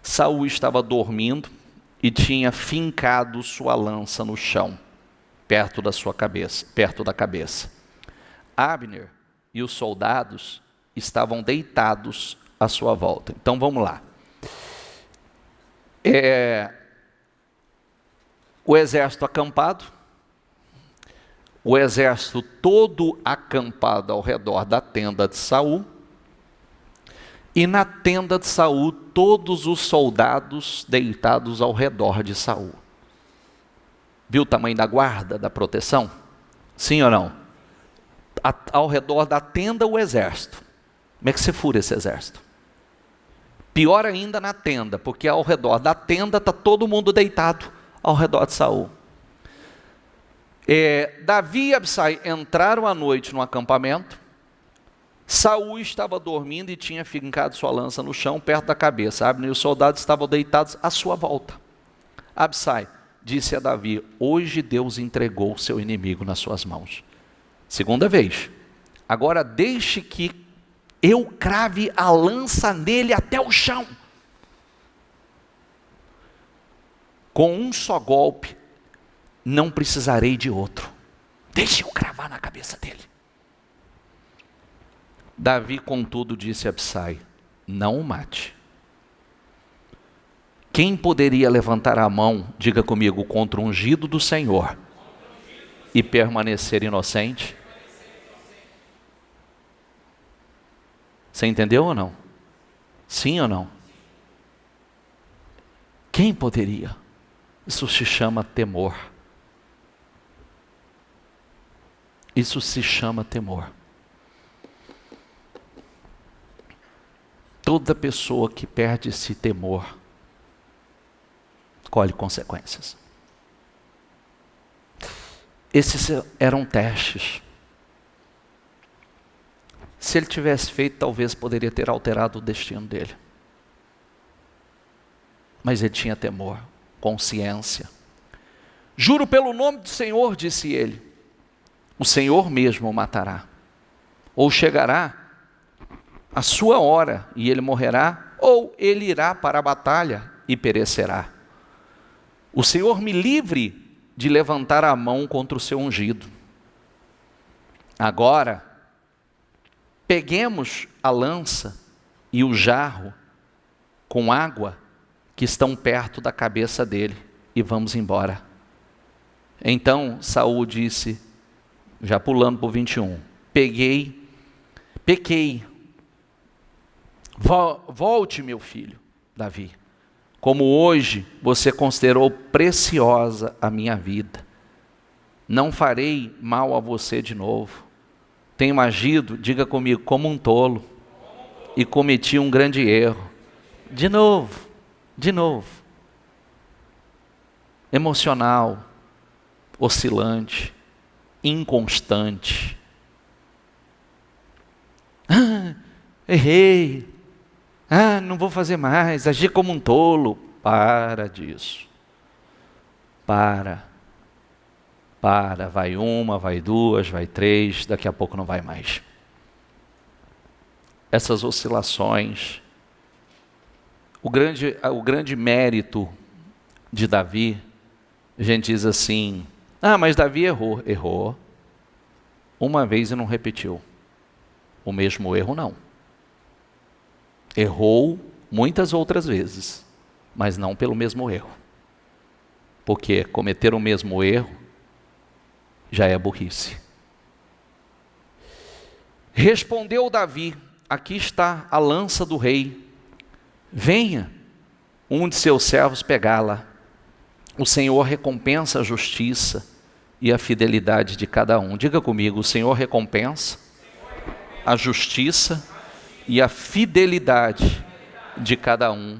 Saul estava dormindo e tinha fincado sua lança no chão, perto da cabeça. Abner e os soldados estavam deitados à sua volta. Então vamos lá. O exército acampado, o exército todo acampado ao redor da tenda de Saul, e na tenda de Saul todos os soldados deitados ao redor de Saul. Viu o tamanho da guarda, da proteção? Sim ou não? Ao redor da tenda o exército. Como é que você fura esse exército? Pior ainda na tenda, porque ao redor da tenda está todo mundo deitado ao redor de Saul. Davi e Absai entraram à noite no acampamento. Saul estava dormindo e tinha fincado sua lança no chão, perto da cabeça. Abner e os soldados estavam deitados à sua volta. Absai disse a Davi, hoje Deus entregou o seu inimigo nas suas mãos. Segunda vez. Agora deixe que eu crave a lança nele até o chão. Com um só golpe, não precisarei de outro. Deixe eu cravar na cabeça dele. Davi, contudo, disse a Absai, não o mate. Quem poderia levantar a mão, diga comigo, contra o ungido do Senhor e permanecer inocente? Você entendeu ou não? Sim ou não? Quem poderia? Isso se chama temor. Isso se chama temor. Toda pessoa que perde esse temor, colhe consequências. Esses eram testes. Se ele tivesse feito, talvez poderia ter alterado o destino dele. Mas ele tinha temor, consciência. Juro pelo nome do Senhor, disse ele, o Senhor mesmo o matará. Ou chegará a sua hora e ele morrerá, ou ele irá para a batalha e perecerá. O Senhor me livre de levantar a mão contra o seu ungido. Agora, peguemos a lança e o jarro com água que estão perto da cabeça dele e vamos embora. Então Saul disse, já pulando para o 21, pequei, volte meu filho, Davi, como hoje você considerou preciosa a minha vida, não farei mal a você de novo, tenho agido, diga comigo, como um tolo, e cometi um grande erro, de novo, emocional, oscilante, inconstante, errei, não vou fazer mais, agi como um tolo, para disso, para, vai uma, vai duas, vai três, daqui a pouco não vai mais. Essas oscilações, o grande mérito de Davi, a gente diz assim, mas Davi errou, uma vez e não repetiu, o mesmo erro não, errou muitas outras vezes, mas não pelo mesmo erro, porque cometer o mesmo erro já é burrice. Respondeu Davi, aqui está a lança do rei, venha um de seus servos pegá-la, o Senhor recompensa a justiça e a fidelidade de cada um. Diga comigo, o Senhor recompensa a justiça e a fidelidade de cada um.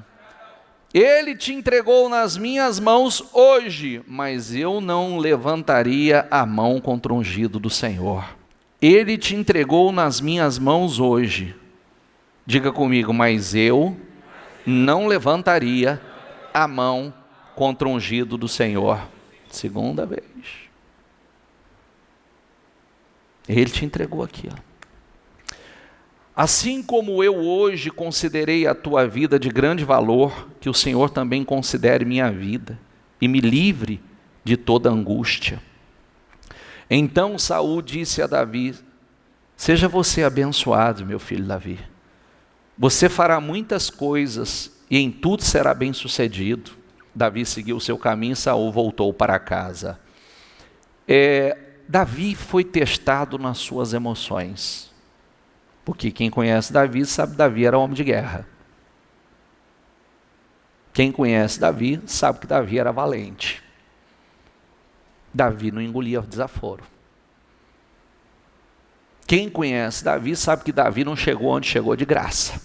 Ele te entregou nas minhas mãos hoje, mas eu não levantaria a mão contra o ungido do Senhor. Ele te entregou nas minhas mãos hoje. Diga comigo, mas eu não levantaria a mão contra o ungido do Senhor. Segunda vez. Ele te entregou aqui, Assim como eu hoje considerei a tua vida de grande valor, que o Senhor também considere minha vida e me livre de toda angústia. Então Saul disse a Davi, seja você abençoado, meu filho Davi. Você fará muitas coisas e em tudo será bem-sucedido. Davi seguiu o seu caminho e Saul voltou para casa. Davi foi testado nas suas emoções. Porque quem conhece Davi sabe que Davi era homem de guerra. Quem conhece Davi sabe que Davi era valente. Davi não engolia desaforo. Quem conhece Davi sabe que Davi não chegou onde chegou de graça.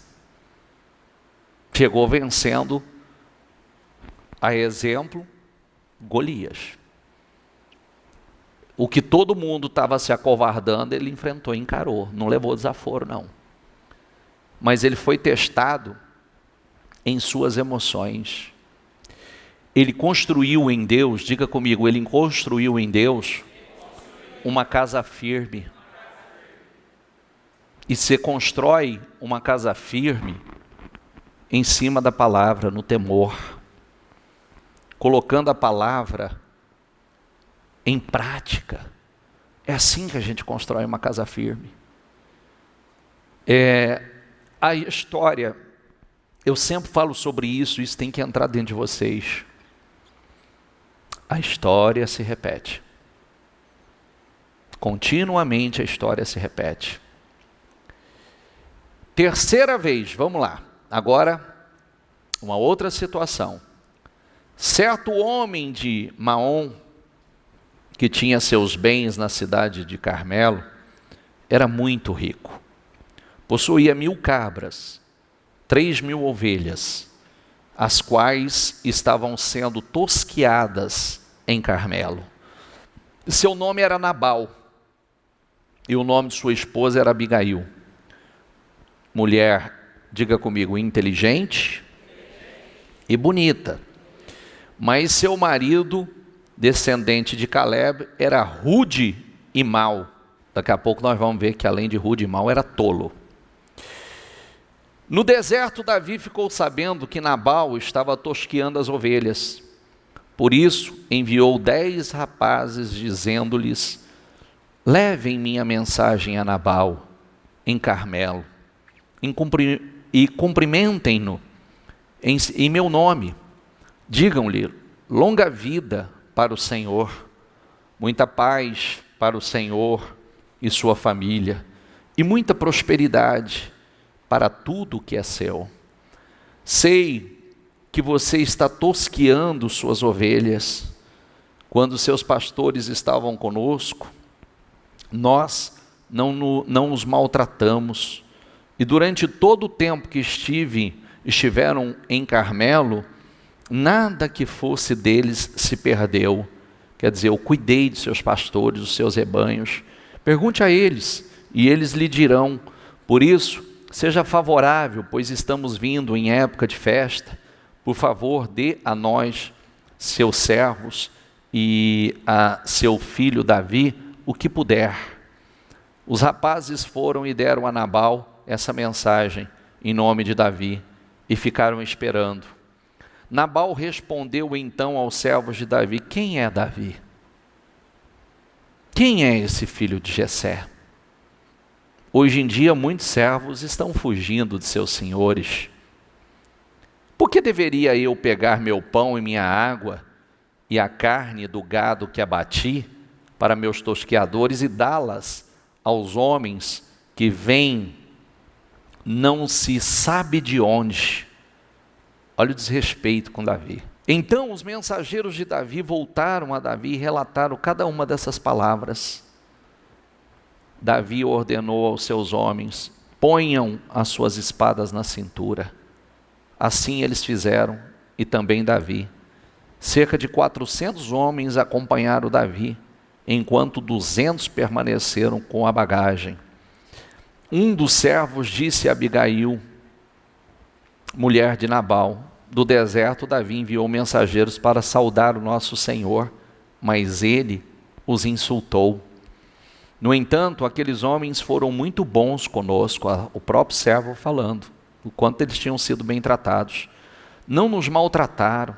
Chegou vencendo, a exemplo, Golias. O que todo mundo estava se acovardando, ele enfrentou, encarou, não levou desaforo não. Mas ele foi testado em suas emoções. Ele construiu em Deus, diga comigo, ele construiu em Deus uma casa firme. E você constrói uma casa firme em cima da palavra, no temor, colocando a palavra em prática. É assim que a gente constrói uma casa firme. A história, eu sempre falo sobre isso, isso tem que entrar dentro de vocês. A história se repete. Continuamente a história se repete. Terceira vez, vamos lá. Agora, uma outra situação. Certo homem de Maom, que tinha seus bens na cidade de Carmelo, era muito rico. Possuía 1000 cabras, 3000 ovelhas, as quais estavam sendo tosquiadas em Carmelo. Seu nome era Nabal, e o nome de sua esposa era Abigail. Mulher, diga comigo, inteligente e bonita. Mas seu marido, descendente de Caleb, era rude e mau. Daqui a pouco nós vamos ver que além de rude e mau, era tolo. No deserto, Davi ficou sabendo que Nabal estava tosqueando as ovelhas. Por isso, enviou 10 rapazes, dizendo-lhes: levem minha mensagem a Nabal, em Carmelo, e cumprimentem-no em meu nome. Digam-lhe: longa vida para o Senhor, muita paz para o Senhor e sua família, e muita prosperidade para tudo que é seu. Sei que você está tosqueando suas ovelhas. Quando seus pastores estavam conosco, nós não os maltratamos. E durante todo o tempo que estiveram em Carmelo, nada que fosse deles se perdeu. Quer dizer, eu cuidei de seus pastores, dos seus rebanhos. Pergunte a eles, e eles lhe dirão. Por isso, seja favorável, pois estamos vindo em época de festa. Por favor, dê a nós, seus servos, e a seu filho Davi, o que puder. Os rapazes foram e deram a Nabal essa mensagem em nome de Davi, e ficaram esperando. Nabal respondeu então aos servos de Davi: quem é Davi? Quem é esse filho de Jessé? Hoje em dia, muitos servos estão fugindo de seus senhores. Por que deveria eu pegar meu pão e minha água e a carne do gado que abati para meus tosqueadores e dá-las aos homens que vêm não se sabe de onde? Olha o desrespeito com Davi. Então os mensageiros de Davi voltaram a Davi e relataram cada uma dessas palavras. Davi ordenou aos seus homens: ponham as suas espadas na cintura. Assim eles fizeram, e também Davi. Cerca de 400 homens acompanharam Davi, enquanto 200 permaneceram com a bagagem. Um dos servos disse a Abigail, mulher de Nabal: do deserto Davi enviou mensageiros para saudar o nosso Senhor, mas ele os insultou. No entanto, aqueles homens foram muito bons conosco, o próprio servo falando, o quanto eles tinham sido bem tratados. Não nos maltrataram,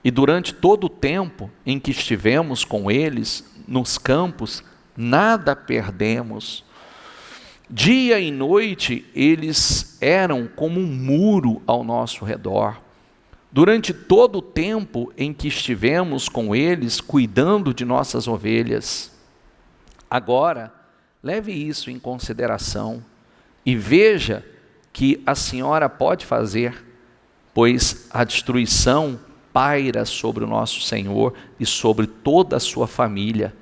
e durante todo o tempo em que estivemos com eles, nos campos, nada perdemos. Dia e noite eles eram como um muro ao nosso redor. Durante todo o tempo em que estivemos com eles, cuidando de nossas ovelhas. Agora, leve isso em consideração e veja que a senhora pode fazer, pois a destruição paira sobre o nosso Senhor e sobre toda a sua família.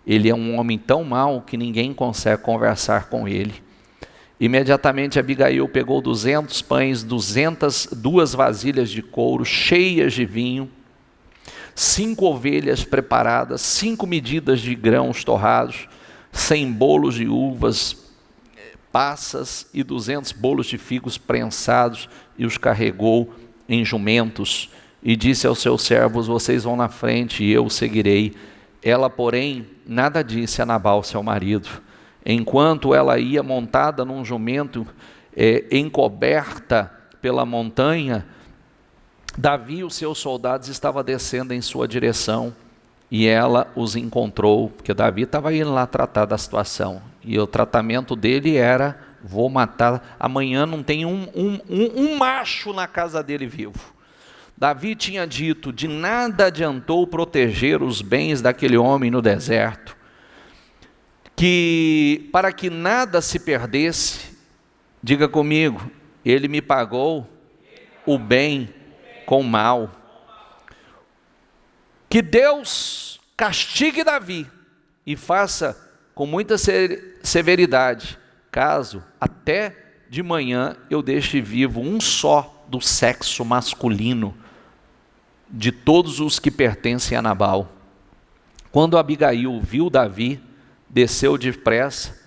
Ele é um homem tão mau que ninguém consegue conversar com ele. Imediatamente Abigail pegou 200 pães, 202 vasilhas de couro cheias de vinho, 5 ovelhas preparadas, 5 medidas de grãos torrados, 100 bolos de uvas passas e 200 bolos de figos prensados, e os carregou em jumentos, e disse aos seus servos: vocês vão na frente e eu os seguirei. Ela, porém, nada disse a Nabal, seu marido. Enquanto ela ia montada num jumento encoberta pela montanha, Davi e os seus soldados estavam descendo em sua direção, e ela os encontrou, porque Davi estava indo lá tratar da situação, e o tratamento dele era: vou matar, amanhã não tem um macho na casa dele vivo. Davi tinha dito: de nada adiantou proteger os bens daquele homem no deserto, que para que nada se perdesse, diga comigo, ele me pagou o bem com o mal. Que Deus castigue Davi e faça com muita severidade, caso até de manhã eu deixe vivo um só do sexo masculino de todos os que pertencem a Nabal. Quando Abigail viu Davi, desceu depressa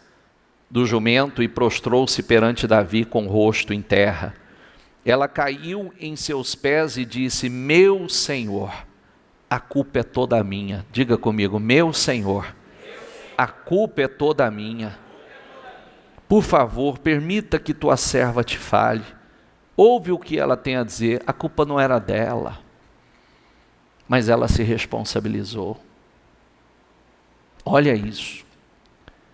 do jumento e prostrou-se perante Davi com o rosto em terra. Ela caiu em seus pés e disse: meu Senhor, a culpa é toda minha. Diga comigo: meu Senhor, a culpa é toda minha. Por favor, permita que tua serva te fale. Ouve o que ela tem a dizer. A culpa não era dela, mas ela se responsabilizou. Olha isso.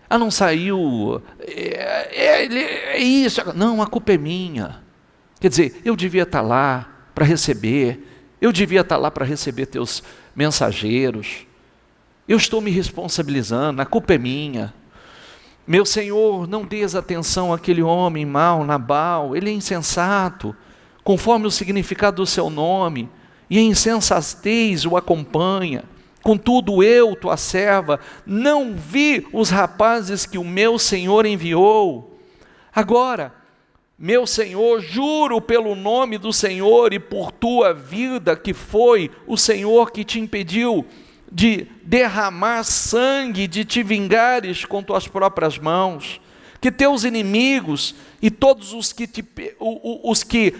Ah, não saiu, é isso. Não, a culpa é minha. Quer dizer, eu devia estar lá para receber, eu devia estar lá para receber teus mensageiros. Eu estou me responsabilizando, a culpa é minha. Meu Senhor, não dês atenção àquele homem mau, Nabal, ele é insensato, conforme o significado do seu nome, e a insensatez o acompanha. Contudo eu, tua serva, não vi os rapazes que o meu Senhor enviou. Agora, meu Senhor, juro pelo nome do Senhor e por tua vida, que foi o Senhor que te impediu de derramar sangue, de te vingares com tuas próprias mãos, que teus inimigos e todos os que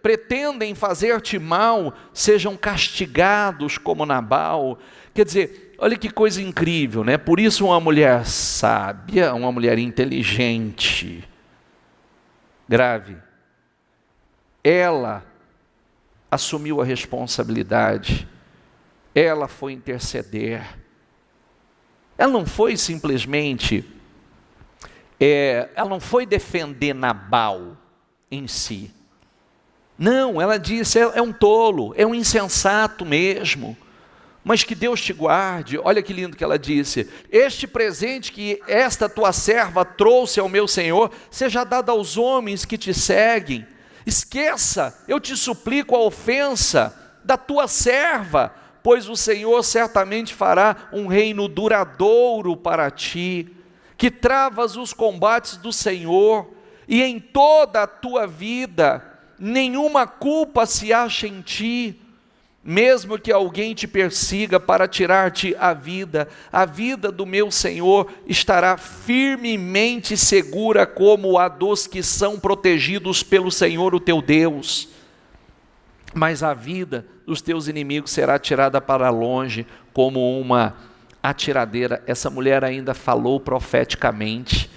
pretendem fazer-te mal, sejam castigados como Nabal. Quer dizer, olha que coisa incrível, né? Por isso uma mulher sábia, uma mulher inteligente, grave, ela assumiu a responsabilidade, ela foi interceder, ela não foi simplesmente, ela não foi defender Nabal em si, não, ela disse, é um tolo, é um insensato mesmo, mas que Deus te guarde. Olha que lindo que ela disse: este presente que esta tua serva trouxe ao meu Senhor, seja dado aos homens que te seguem. Esqueça, eu te suplico, a ofensa da tua serva, pois o Senhor certamente fará um reino duradouro para ti, que travas os combates do Senhor, e em toda a tua vida nenhuma culpa se acha em ti, mesmo que alguém te persiga para tirar-te a vida do meu Senhor estará firmemente segura, como a dos que são protegidos pelo Senhor o teu Deus. Mas a vida dos teus inimigos será tirada para longe, como uma atiradeira. Essa mulher ainda falou profeticamente: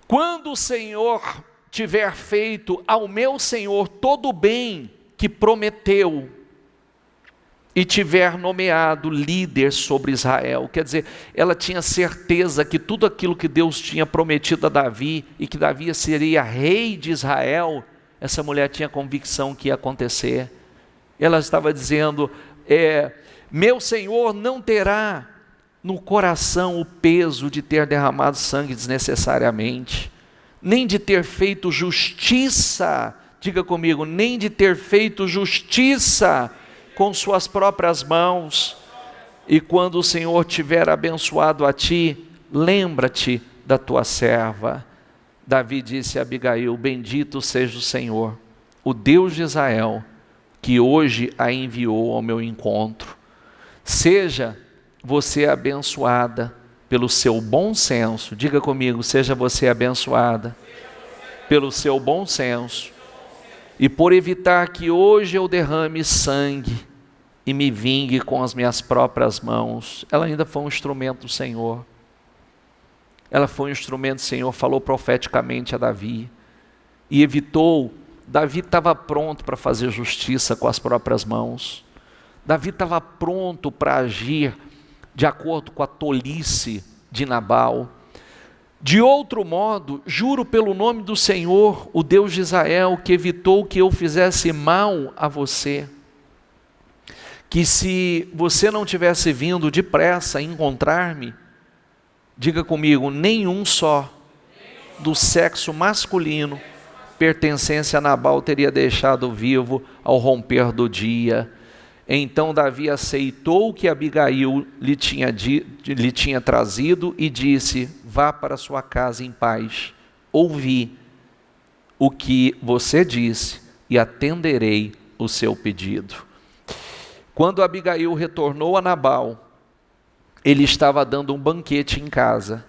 quando o Senhor tiver feito ao meu Senhor todo o bem que prometeu, e tiver nomeado líder sobre Israel. Quer dizer, ela tinha certeza que tudo aquilo que Deus tinha prometido a Davi, e que Davi seria rei de Israel, essa mulher tinha convicção que ia acontecer. Ela estava dizendo, meu Senhor não terá no coração o peso de ter derramado sangue desnecessariamente, nem de ter feito justiça, diga comigo, nem de ter feito justiça com suas próprias mãos. E quando o Senhor tiver abençoado a ti, lembra-te da tua serva. Davi disse a Abigail: bendito seja o Senhor, o Deus de Israel, que hoje a enviou ao meu encontro. Seja você abençoada pelo seu bom senso, diga comigo, seja você abençoada pelo seu bom senso, e por evitar que hoje eu derrame sangue e me vingue com as minhas próprias mãos. Ela ainda foi um instrumento do Senhor. Ela foi um instrumento do Senhor, falou profeticamente a Davi, e evitou. Davi estava pronto para fazer justiça com as próprias mãos. Davi estava pronto para agir de acordo com a tolice de Nabal. De outro modo, juro pelo nome do Senhor, o Deus de Israel, que evitou que eu fizesse mal a você, que se você não tivesse vindo depressa encontrar-me, diga comigo, nenhum só do sexo masculino pertencente a Nabal teria deixado vivo ao romper do dia. Então Davi aceitou o que Abigail lhe tinha trazido e disse: vá para sua casa em paz, ouvi o que você disse e atenderei o seu pedido. Quando Abigail retornou a Nabal, ele estava dando um banquete em casa,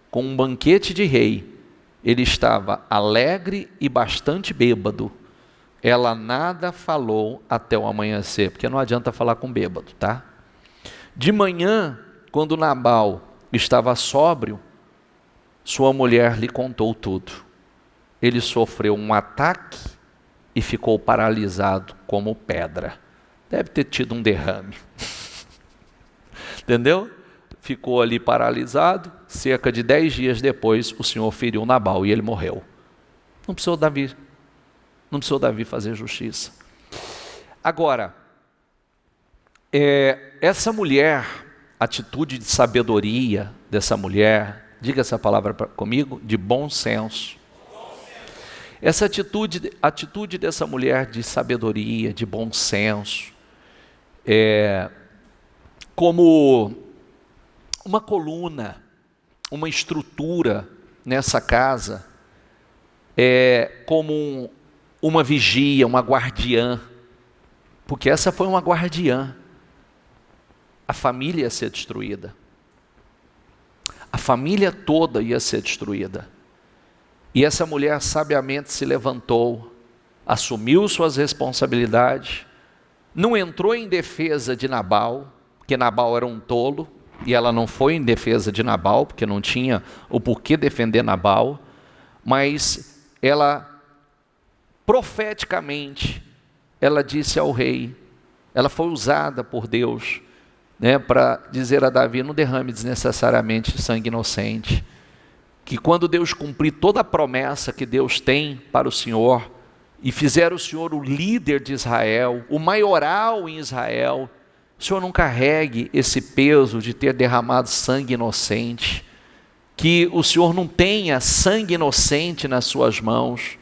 com um banquete de rei. Ele estava alegre e bastante bêbado. Ela nada falou até o amanhecer, porque não adianta falar com bêbado, tá? De manhã, quando Nabal estava sóbrio, sua mulher lhe contou tudo. Ele sofreu um ataque e ficou paralisado como pedra. Deve ter tido um derrame. Entendeu? Ficou ali paralisado. Cerca de 10 dias depois, o Senhor feriu Nabal e ele morreu. Não precisou Davi fazer justiça. Agora, essa mulher, atitude de sabedoria dessa mulher, diga essa palavra comigo, de bom senso. Essa atitude dessa mulher de sabedoria, de bom senso, como uma coluna, uma estrutura nessa casa, como uma vigia, uma guardiã, porque essa foi uma guardiã. A família ia ser destruída. A família toda ia ser destruída. E essa mulher sabiamente se levantou, assumiu suas responsabilidades, não entrou em defesa de Nabal, porque Nabal era um tolo, e ela não foi em defesa de Nabal, porque não tinha o porquê defender Nabal, mas ela, profeticamente, ela disse ao rei, ela foi usada por Deus, para dizer a Davi, não derrame desnecessariamente sangue inocente, que quando Deus cumprir toda a promessa que Deus tem para o Senhor, e fizer o Senhor o líder de Israel, o maioral em Israel, o Senhor não carregue esse peso de ter derramado sangue inocente, que o Senhor não tenha sangue inocente nas suas mãos.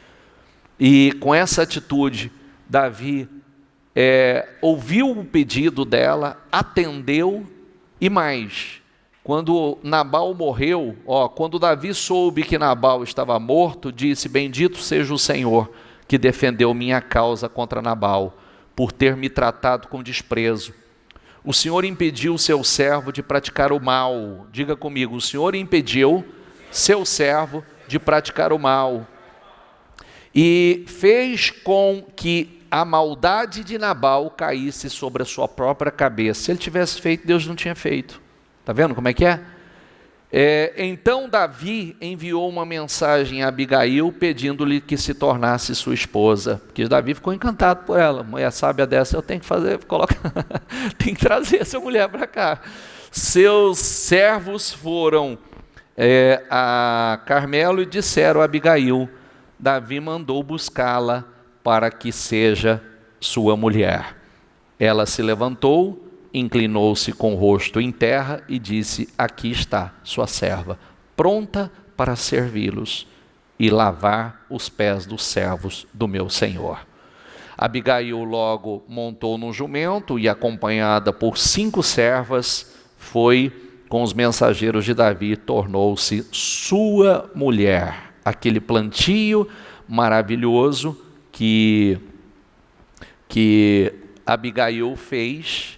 E com essa atitude, Davi ouviu o pedido dela, atendeu, e mais, quando Nabal morreu, quando Davi soube que Nabal estava morto, disse, bendito seja o Senhor, que defendeu minha causa contra Nabal, por ter me tratado com desprezo. O Senhor impediu seu servo de praticar o mal. Diga comigo, o Senhor impediu seu servo de praticar o mal. E fez com que a maldade de Nabal caísse sobre a sua própria cabeça. Se ele tivesse feito, Deus não tinha feito. Está vendo como é que é? Então Davi enviou uma mensagem a Abigail, pedindo-lhe que se tornasse sua esposa, porque Davi ficou encantado por ela. Mulher sábia dessa, eu tenho que fazer, tem que trazer essa mulher para cá. Seus servos foram a Carmelo e disseram a Abigail, Davi mandou buscá-la para que seja sua mulher. Ela se levantou, inclinou-se com o rosto em terra e disse, aqui está sua serva, pronta para servi-los e lavar os pés dos servos do meu senhor. Abigail logo montou no jumento e, acompanhada por 5 servas, foi com os mensageiros de Davi, tornou-se sua mulher. Aquele plantio maravilhoso que Abigail fez,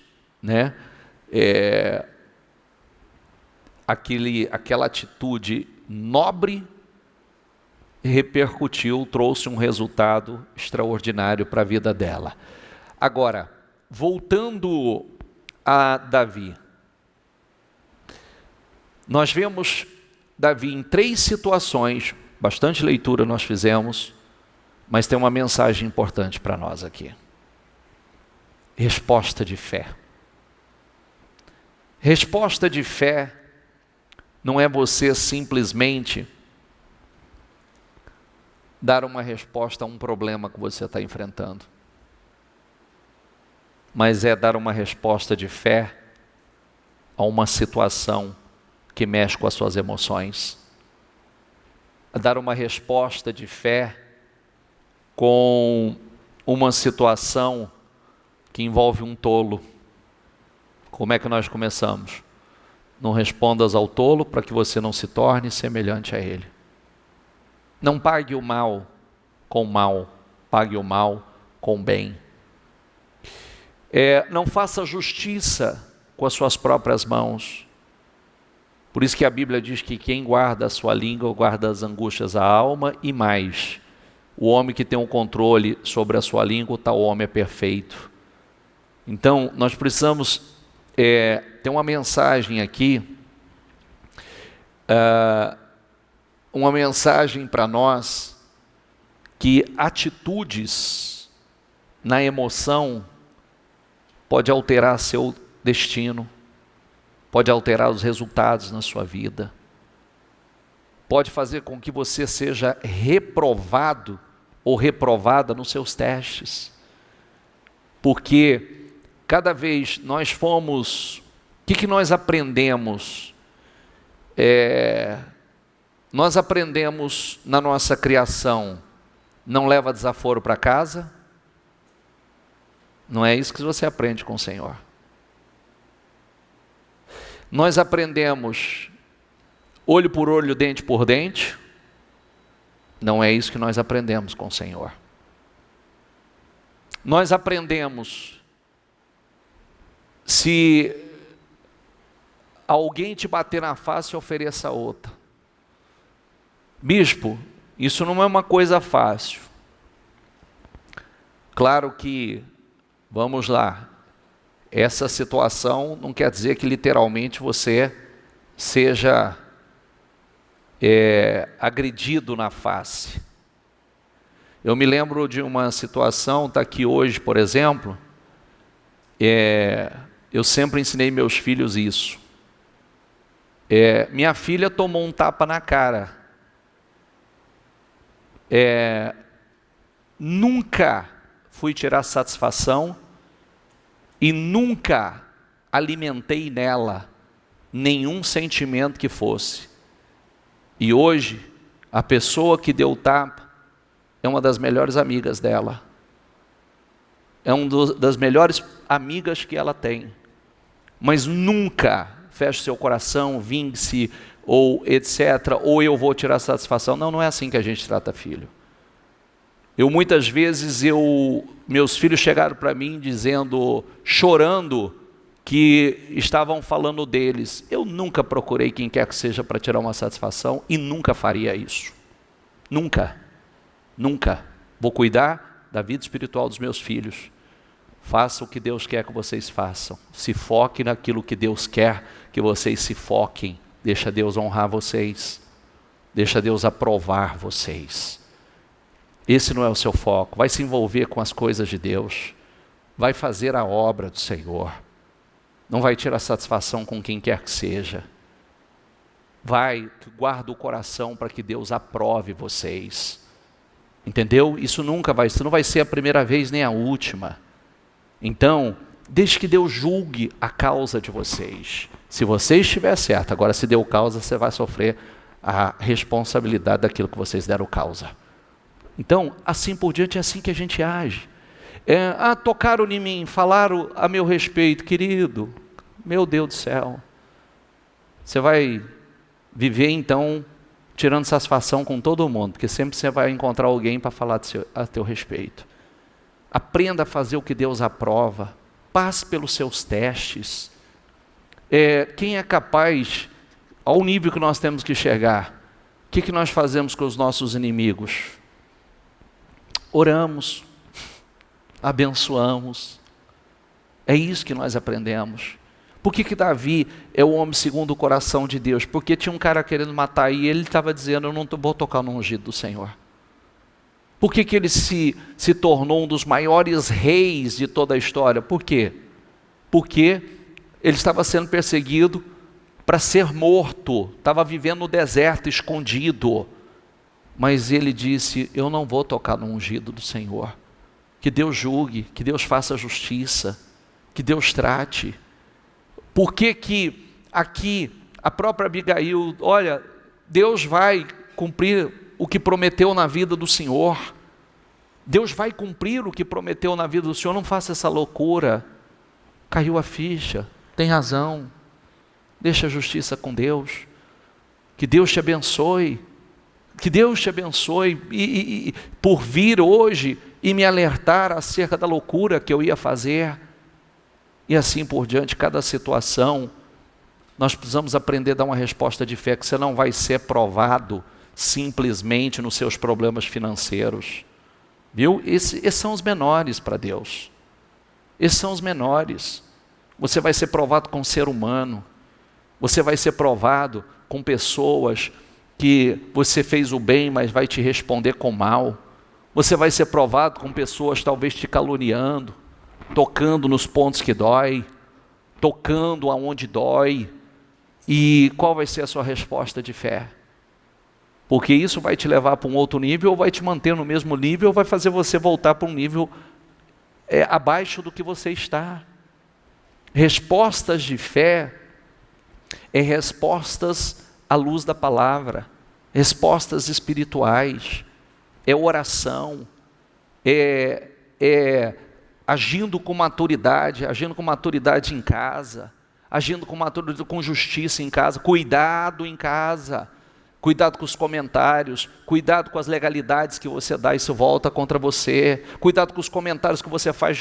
aquela atitude nobre repercutiu, trouxe um resultado extraordinário para a vida dela. Agora, voltando a Davi, nós vemos Davi em 3 situações, bastante leitura nós fizemos, mas tem uma mensagem importante para nós aqui. Resposta de fé. Resposta de fé não é você simplesmente dar uma resposta a um problema que você está enfrentando, mas é dar uma resposta de fé a uma situação que mexe com as suas emoções, é dar uma resposta de fé com uma situação que envolve um tolo. Como é que nós começamos? Não respondas ao tolo para que você não se torne semelhante a ele. Não pague o mal com mal, pague o mal com bem. Não faça justiça com as suas próprias mãos. Por isso que a Bíblia diz que quem guarda a sua língua, guarda as angústias da alma e mais. O homem que tem o controle sobre a sua língua, tal homem é perfeito. Então, nós precisamos Tem uma mensagem aqui, uma mensagem para nós, que atitudes na emoção pode alterar seu destino, pode alterar os resultados na sua vida, pode fazer com que você seja reprovado ou reprovada nos seus testes, porque cada vez nós fomos, o que nós aprendemos? Nós aprendemos na nossa criação, não leva desaforo para casa. Não é isso que você aprende com o Senhor. Nós aprendemos olho por olho, dente por dente. Não é isso que nós aprendemos com o Senhor. Nós aprendemos, se alguém te bater na face, ofereça outra. Bispo, isso não é uma coisa fácil. Claro que, vamos lá, essa situação não quer dizer que literalmente você seja agredido na face. Eu me lembro de uma situação, está aqui hoje, por exemplo, eu sempre ensinei meus filhos isso. Minha filha tomou um tapa na cara. Nunca fui tirar satisfação e nunca alimentei nela nenhum sentimento que fosse. E hoje, a pessoa que deu o tapa é uma das melhores amigas dela. É uma das melhores amigas que ela tem. Mas nunca feche seu coração, vingue-se, ou etc., ou eu vou tirar satisfação. Não, não é assim que a gente trata filho. Muitas vezes, meus filhos chegaram para mim dizendo, chorando, que estavam falando deles. Eu nunca procurei quem quer que seja para tirar uma satisfação e nunca faria isso. Nunca. Nunca. Vou cuidar da vida espiritual dos meus filhos. Faça o que Deus quer que vocês façam. Se foquem naquilo que Deus quer que vocês se foquem. Deixa Deus honrar vocês. Deixa Deus aprovar vocês. Esse não é o seu foco. Vai se envolver com as coisas de Deus. Vai fazer a obra do Senhor. Não vai tirar satisfação com quem quer que seja. Guarda o coração para que Deus aprove vocês. Entendeu? Isso não vai ser a primeira vez nem a última. Então, deixe que Deus julgue a causa de vocês. Se você estiver certo, agora se deu causa, você vai sofrer a responsabilidade daquilo que vocês deram causa. Então, assim por diante, é assim que a gente age. Tocaram em mim, falaram a meu respeito, querido, meu Deus do céu. Você vai viver então tirando satisfação com todo mundo, porque sempre você vai encontrar alguém para falar a teu respeito. Aprenda a fazer o que Deus aprova, passe pelos seus testes. Quem é capaz, ao nível que nós temos que chegar, o que nós fazemos com os nossos inimigos? Oramos, abençoamos. É isso que nós aprendemos. Por que Davi é o homem segundo o coração de Deus? Porque tinha um cara querendo matar e ele estava dizendo, eu não vou tocar no ungido do Senhor. Por que ele se tornou um dos maiores reis de toda a história? Por quê? Porque ele estava sendo perseguido para ser morto, estava vivendo no deserto, escondido. Mas ele disse, eu não vou tocar no ungido do Senhor. Que Deus julgue, que Deus faça justiça, que Deus trate. Por que aqui a própria Abigail, olha, Deus vai cumprir o que prometeu na vida do Senhor. Deus vai cumprir o que prometeu na vida do Senhor, não faça essa loucura. Caiu a ficha, tem razão. Deixa a justiça com Deus. Que Deus te abençoe. Que Deus te abençoe e por vir hoje e me alertar acerca da loucura que eu ia fazer. E assim por diante, cada situação, nós precisamos aprender a dar uma resposta de fé, que você não vai ser provado simplesmente nos seus problemas financeiros. Viu? Esses são os menores para Deus. Esses são os menores. Você vai ser provado com ser humano. Você vai ser provado com pessoas que você fez o bem, mas vai te responder com mal. Você vai ser provado com pessoas talvez te caluniando, tocando nos pontos que dói, tocando aonde dói. E qual vai ser a sua resposta de fé? Porque isso vai te levar para um outro nível, ou vai te manter no mesmo nível, ou vai fazer você voltar para um nível abaixo do que você está. Respostas de fé é respostas à luz da palavra, respostas espirituais, é oração, é agindo com maturidade em casa, agindo com maturidade, com justiça em casa, cuidado em casa, cuidado com os comentários, cuidado com as legalidades que você dá, isso volta contra você, cuidado com os comentários que você faz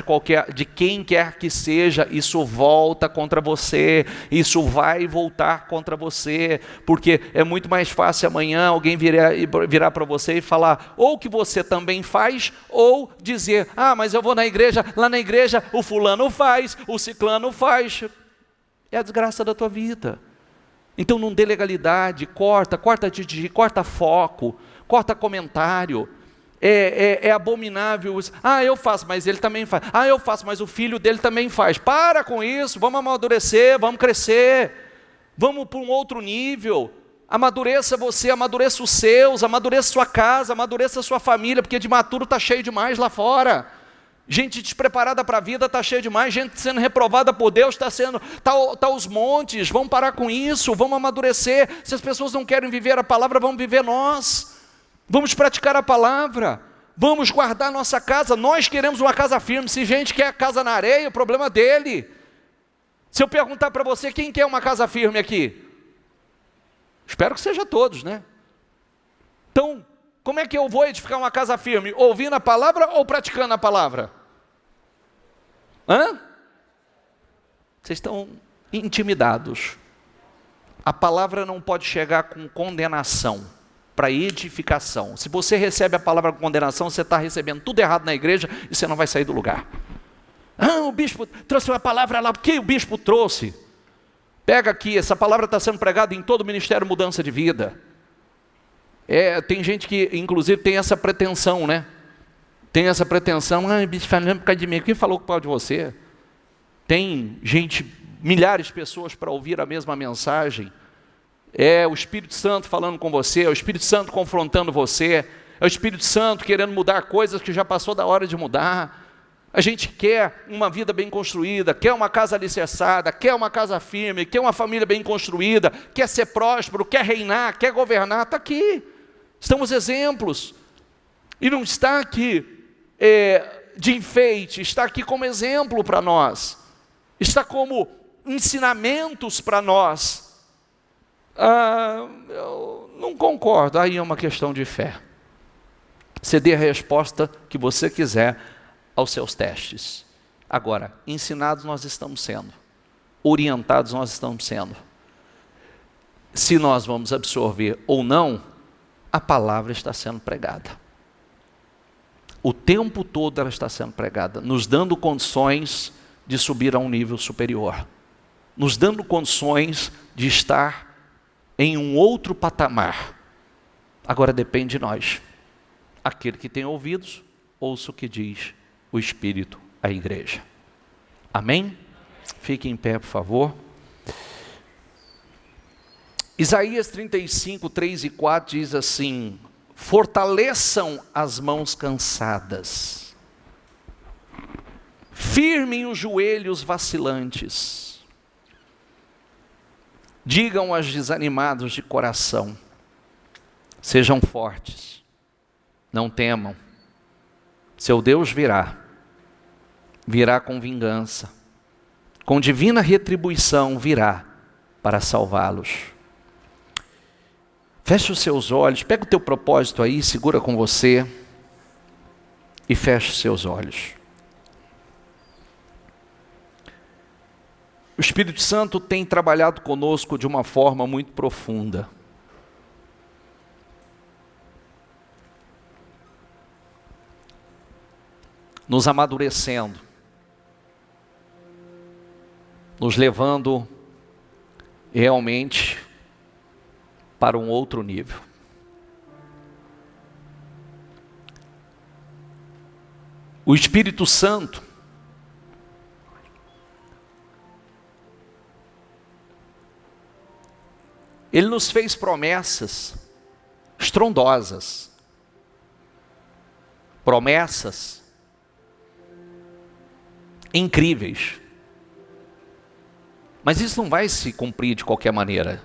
de quem quer que seja, isso volta contra você, isso vai voltar contra você, porque é muito mais fácil amanhã alguém virar para você e falar, ou que você também faz, ou dizer, mas eu vou na igreja, lá na igreja o fulano faz, o ciclano faz, é a desgraça da tua vida. Então não dê legalidade, corta foco, corta comentário. É abominável isso. Eu faço, mas ele também faz. Eu faço, mas o filho dele também faz. Para com isso, vamos amadurecer, vamos crescer. Vamos para um outro nível. Amadureça você, amadureça os seus, amadureça sua casa, amadureça sua família, porque de maturo está cheio demais lá fora. Gente despreparada para a vida está cheia demais, gente sendo reprovada por Deus, está aos montes. Vamos parar com isso, vamos amadurecer. Se as pessoas não querem viver a palavra, vamos viver nós. Vamos praticar a palavra, vamos guardar nossa casa. Nós queremos uma casa firme. Se gente quer casa na areia, o problema dele. Se eu perguntar para você, quem quer uma casa firme aqui? Espero que seja todos, né? Então, como é que eu vou edificar uma casa firme? Ouvindo a palavra ou praticando a palavra? Vocês estão intimidados. A palavra não pode chegar com condenação para edificação. Se você recebe a palavra com condenação, você está recebendo tudo errado na igreja e você não vai sair do lugar. O bispo trouxe uma palavra lá. O que o bispo trouxe? Pega aqui, essa palavra está sendo pregada em todo o ministério Mudança de Vida. Tem gente que, inclusive, tem essa pretensão, né? Tem essa pretensão, bicho, falando por causa de mim. Quem falou que pode você? Tem gente, milhares de pessoas para ouvir a mesma mensagem. É o Espírito Santo falando com você, é o Espírito Santo confrontando você, é o Espírito Santo querendo mudar coisas que já passou da hora de mudar. A gente quer uma vida bem construída, quer uma casa alicerçada, quer uma casa firme, quer uma família bem construída, quer ser próspero, quer reinar, quer governar, está aqui. Estamos exemplos, e não está aqui de enfeite, está aqui como exemplo para nós, está como ensinamentos para nós. Eu não concordo, aí é uma questão de fé. Você dê a resposta que você quiser aos seus testes. Agora, ensinados nós estamos sendo, orientados nós estamos sendo. Se nós vamos absorver ou não, a palavra está sendo pregada. O tempo todo ela está sendo pregada, nos dando condições de subir a um nível superior, nos dando condições de estar em um outro patamar. Agora depende de nós. Aquele que tem ouvidos, ouça o que diz o Espírito à igreja. Amém? Fique em pé, por favor. Isaías 35, 3 e 4 diz assim: fortaleçam as mãos cansadas, firmem os joelhos vacilantes, digam aos desanimados de coração, sejam fortes, não temam, seu Deus virá com vingança, com divina retribuição virá para salvá-los. Feche os seus olhos, pega o teu propósito aí, segura com você e feche os seus olhos. O Espírito Santo tem trabalhado conosco de uma forma muito profunda. Nos amadurecendo. nos levando realmente para um outro nível. O Espírito Santo, ele nos fez promessas estrondosas, promessas incríveis. Mas isso não vai se cumprir de qualquer maneira,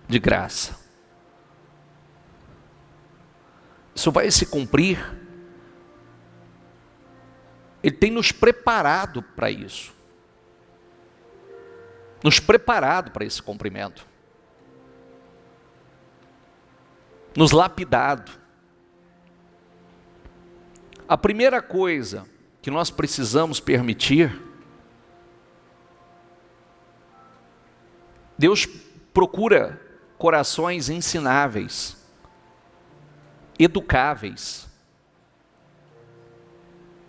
de graça. Isso vai se cumprir. Ele tem nos preparado para isso. Nos preparado para esse cumprimento. Nos lapidado. A primeira coisa que nós precisamos permitir, Deus procura corações ensináveis, educáveis,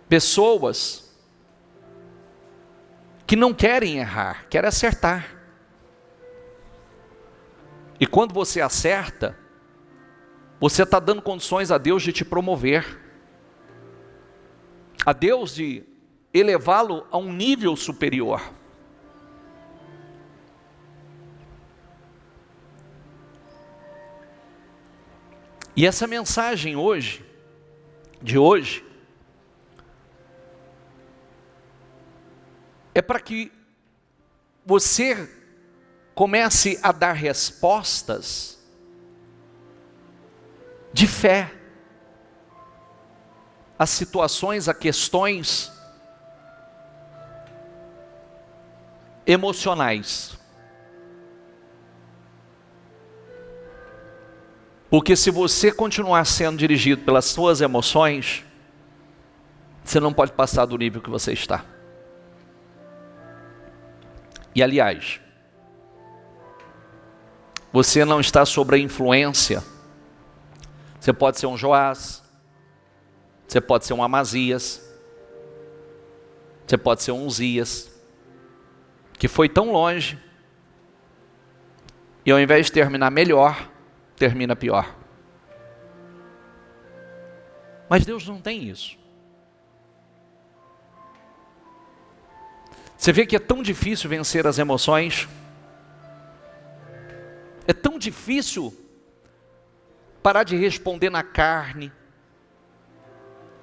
pessoas que não querem errar, querem acertar. E quando você acerta, você está dando condições a Deus de te promover, a Deus de elevá-lo a um nível superior. E essa mensagem de hoje, é para que você comece a dar respostas de fé a situações, a questões emocionais. Porque se você continuar sendo dirigido pelas suas emoções, você não pode passar do nível que você está. E aliás, você não está sob a influência. Você pode ser um Joás, você pode ser um Amazias, você pode ser um Uzias, que foi tão longe, e ao invés de terminar melhor, termina pior. Mas Deus não tem isso. Você vê que é tão difícil vencer as emoções, é tão difícil parar de responder na carne,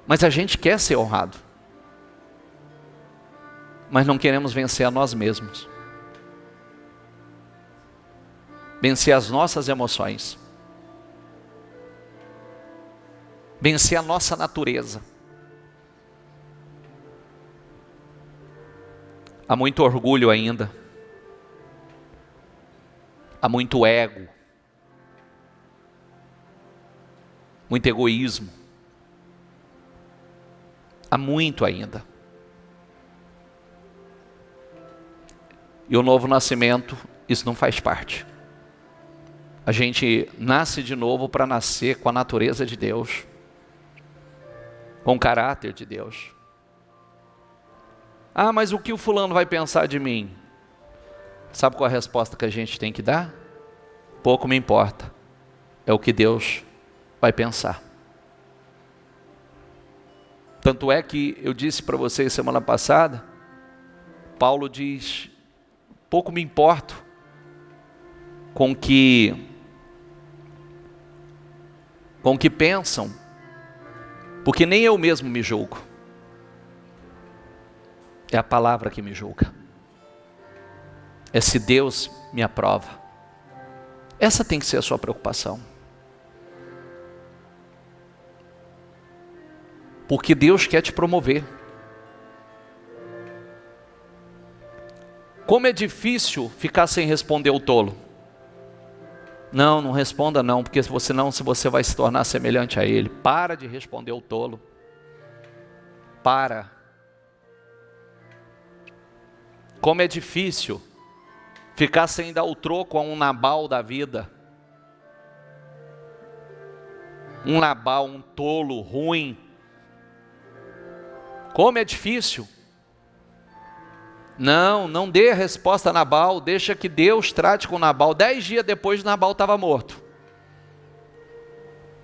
mas a gente quer ser honrado, mas não queremos vencer a nós mesmos, vencer as nossas emoções, vencer a nossa natureza. Há muito orgulho ainda, há muito ego, muito egoísmo, há muito ainda. E o novo nascimento, isso não faz parte. A gente nasce de novo para nascer com a natureza de Deus, com o caráter de Deus. Ah, mas o que o fulano vai pensar de mim? Sabe qual é a resposta que a gente tem que dar? Pouco me importa. É o que Deus vai pensar. Tanto é que eu disse para vocês semana passada, Paulo diz, pouco me importo com que pensam, porque nem eu mesmo me julgo. É a palavra que me julga. É se Deus me aprova. Essa tem que ser a sua preocupação. Porque Deus quer te promover. Como é difícil ficar sem responder o tolo. Não responda não, porque se você vai se tornar semelhante a ele. Para de responder o tolo. Para. Como é difícil ficar sem dar o troco a um Nabal da vida. Um Nabal, um tolo, ruim. Como é difícil Não dê a resposta a Nabal, deixa que Deus trate com Nabal. 10 dias depois, Nabal estava morto.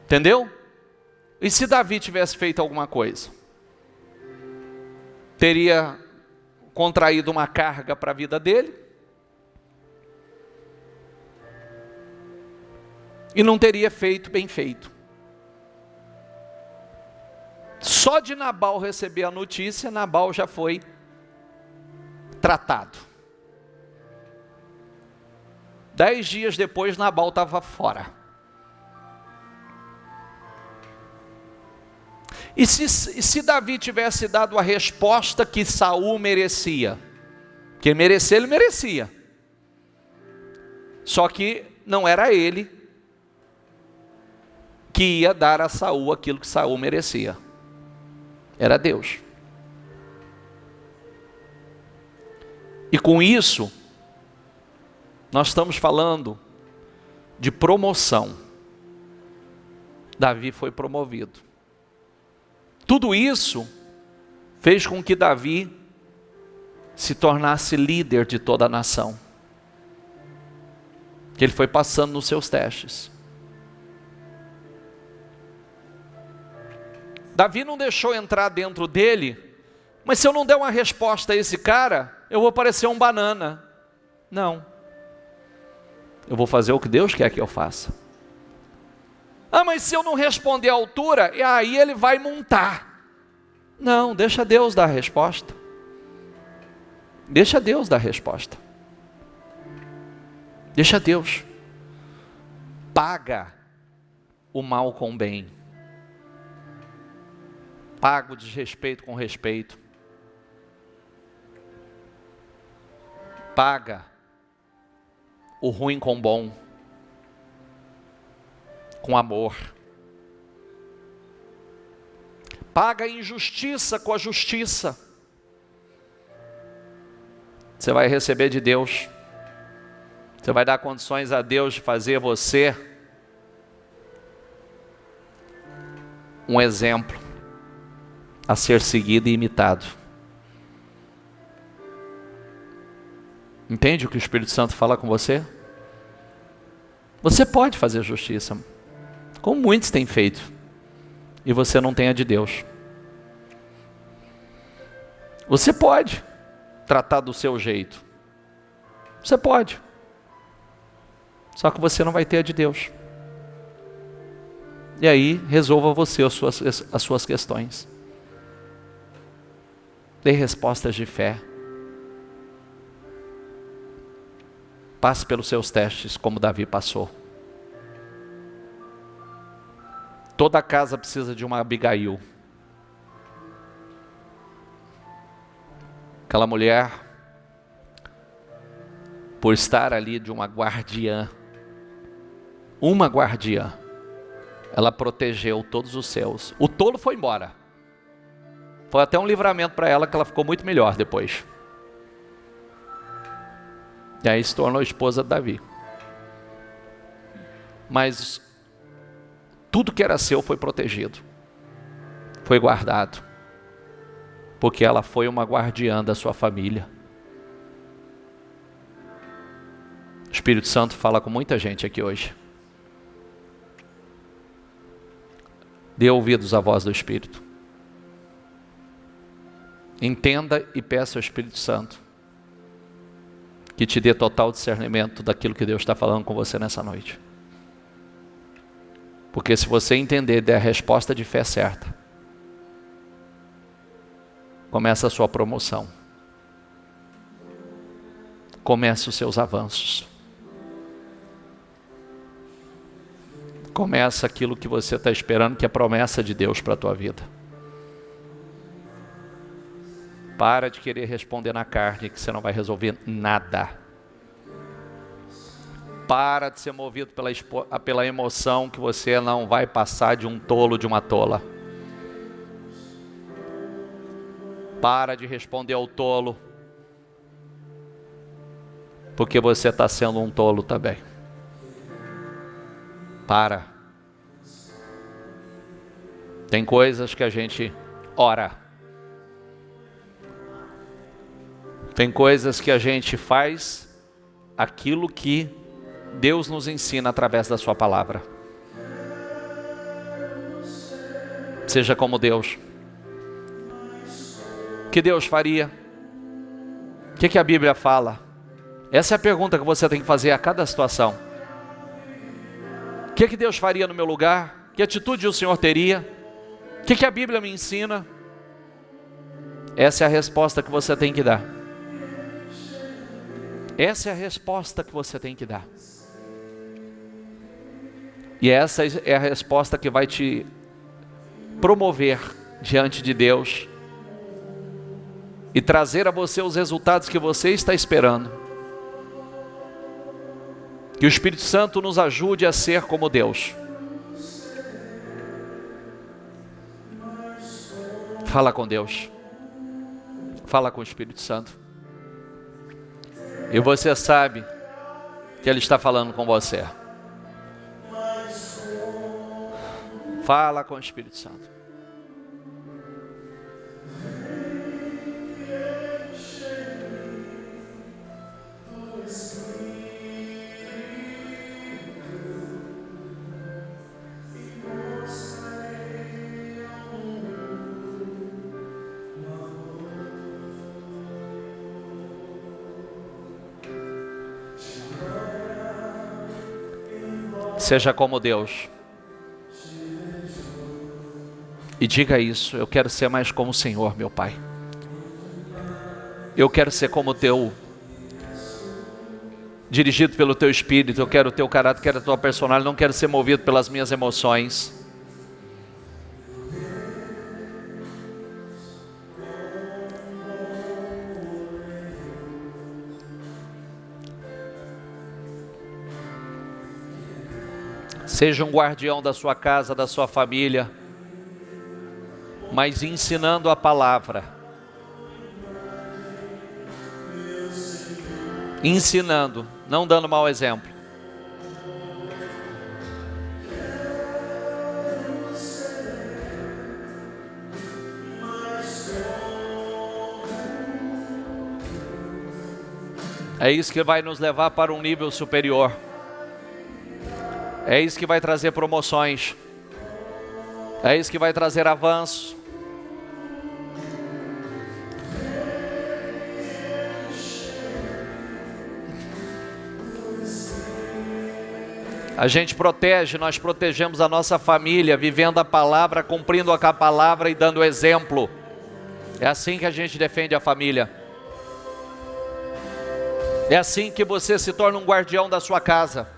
Entendeu? E se Davi tivesse feito alguma coisa? Teria contraído uma carga para a vida dele, e não teria feito bem feito. Só de Nabal receber a notícia, Nabal já foi tratado. 10 dias depois, Nabal estava fora. E se Davi tivesse dado a resposta que Saul merecia? Que merecer, ele merecia. Só que não era ele que ia dar a Saul aquilo que Saul merecia. Era Deus. E com isso, nós estamos falando de promoção. Davi foi promovido. Tudo isso fez com que Davi se tornasse líder de toda a nação. Que ele foi passando nos seus testes. Davi não deixou entrar dentro dele, mas se eu não der uma resposta a esse cara, eu vou parecer um banana. Não. Eu vou fazer o que Deus quer que eu faça. Mas se eu não responder à altura, aí ele vai montar. Não, deixa Deus dar a resposta. Deixa Deus dar a resposta. Deixa Deus. Paga o mal com o bem. Paga o desrespeito com respeito. Paga o ruim com bom. Com amor. Paga a injustiça com a justiça. Você vai receber de Deus. Você vai dar condições a Deus de fazer você um exemplo a ser seguido e imitado. Entende o que o Espírito Santo fala com você? Você pode fazer justiça, como muitos têm feito, e você não tem a de Deus. Você pode tratar do seu jeito. Você pode. Só que você não vai ter a de Deus. E aí, resolva você as suas questões. Dê respostas de fé. Passe pelos seus testes, como Davi passou. Toda casa precisa de uma Abigail. Aquela mulher, por estar ali de uma guardiã, ela protegeu todos os seus. O tolo foi embora. Foi até um livramento para ela, que ela ficou muito melhor depois. E aí se tornou esposa de Davi. Mas tudo que era seu foi protegido. Foi guardado. Porque ela foi uma guardiã da sua família. O Espírito Santo fala com muita gente aqui hoje. Dê ouvidos à voz do Espírito. Entenda e peça ao Espírito Santo que te dê total discernimento daquilo que Deus está falando com você nessa noite. Porque se você entender e der a resposta de fé certa, começa a sua promoção. Começa os seus avanços. Começa aquilo que você está esperando, que é a promessa de Deus para a tua vida. Para de querer responder na carne, que você não vai resolver nada. Para de ser movido pela emoção, que você não vai passar de um tolo, de uma tola. Para de responder ao tolo, porque você está sendo um tolo também. Para. Tem coisas que a gente ora, Tem coisas que a gente faz aquilo que Deus nos ensina através da sua palavra. Seja como Deus. O que Deus faria? O que a Bíblia fala? Essa é a pergunta que você tem que fazer a cada situação. O que Deus faria no meu lugar? Que atitude o Senhor teria? O que a Bíblia me ensina? Essa é a resposta que você tem que dar. Essa é a resposta que você tem que dar. E essa é a resposta que vai te promover diante de Deus e trazer a você os resultados que você está esperando. Que o Espírito Santo nos ajude a ser como Deus. Fala com Deus. Fala com o Espírito Santo. E você sabe que Ele está falando com você. Fala com o Espírito Santo. Seja como Deus. E diga isso: eu quero ser mais como o Senhor, meu Pai. Eu quero ser como o Teu, dirigido pelo Teu Espírito. Eu quero o Teu caráter, quero a Tua personalidade. Não quero ser movido pelas minhas emoções. Seja um guardião da sua casa, da sua família, mas ensinando a palavra. Ensinando, não dando mau exemplo. É isso que vai nos levar para um nível superior. É isso que vai trazer promoções. É isso que vai trazer avanço. A gente protege, nós protegemos a nossa família, vivendo a palavra, cumprindo a palavra e dando exemplo. É assim que a gente defende a família. É assim que você se torna um guardião da sua casa.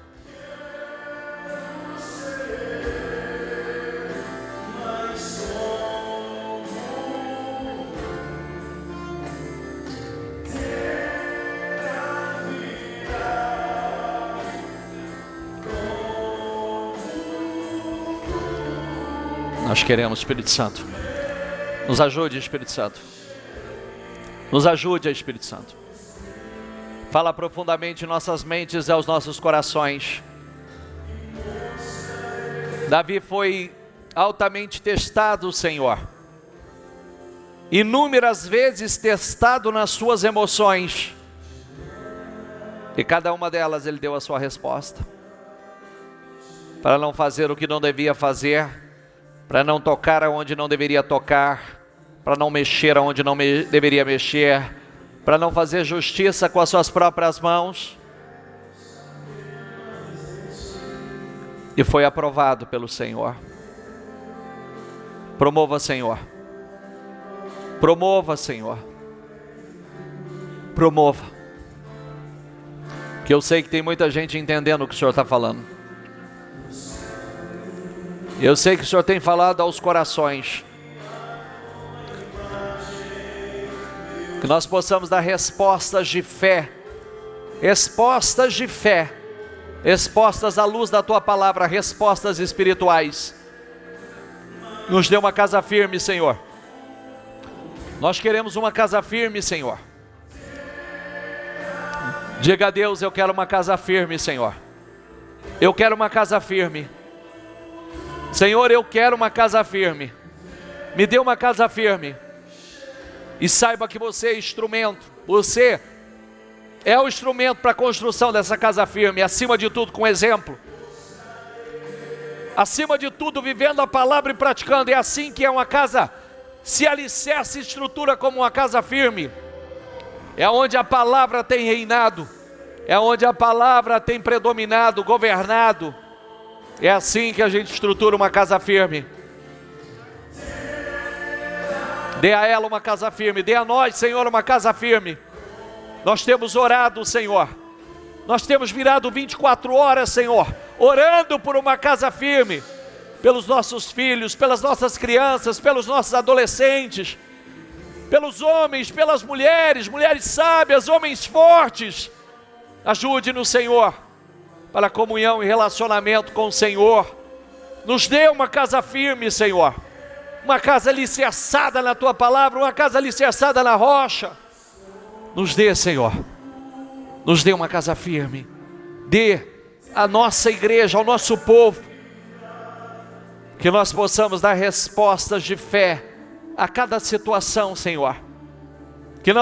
Nós queremos, Espírito Santo. Nos ajude, Espírito Santo. Nos ajude, Espírito Santo. Fala profundamente em nossas mentes e aos nossos corações. Davi foi altamente testado, Senhor. Inúmeras vezes testado nas suas emoções. E cada uma delas ele deu a sua resposta. Para não fazer o que não devia fazer. Para não tocar aonde não deveria tocar, para não mexer aonde não deveria mexer, para não fazer justiça com as suas próprias mãos. E foi aprovado pelo Senhor. Promova, Senhor. Promova, Senhor. Promova. Que eu sei que tem muita gente entendendo o que o Senhor está falando. Eu sei que o Senhor tem falado aos corações. Que nós possamos dar respostas de fé. Respostas de fé. Respostas à luz da Tua palavra. Respostas espirituais. Nos dê uma casa firme, Senhor. Nós queremos uma casa firme, Senhor. Diga a Deus: eu quero uma casa firme, Senhor. Eu quero uma casa firme. Senhor, eu quero uma casa firme. Me dê uma casa firme. E saiba que você é instrumento, você é o instrumento para a construção dessa casa firme, acima de tudo com exemplo. Acima de tudo vivendo a palavra e praticando. É assim que é uma casa, se alicerce e estrutura como uma casa firme. É onde a palavra tem reinado, é onde a palavra tem predominado, governado. É assim que a gente estrutura uma casa firme. Dê a ela uma casa firme, dê a nós, Senhor, uma casa firme. Nós temos orado, Senhor. Nós temos virado 24 horas, Senhor, orando por uma casa firme, pelos nossos filhos, pelas nossas crianças, pelos nossos adolescentes, pelos homens, pelas mulheres, mulheres sábias, homens fortes. Ajude-nos, Senhor, para a comunhão e relacionamento com o Senhor. Nos dê uma casa firme, Senhor. Uma casa alicerçada na Tua palavra, uma casa alicerçada na rocha. Nos dê, Senhor, nos dê uma casa firme. Dê à nossa igreja, ao nosso povo, que nós possamos dar respostas de fé a cada situação, Senhor. Que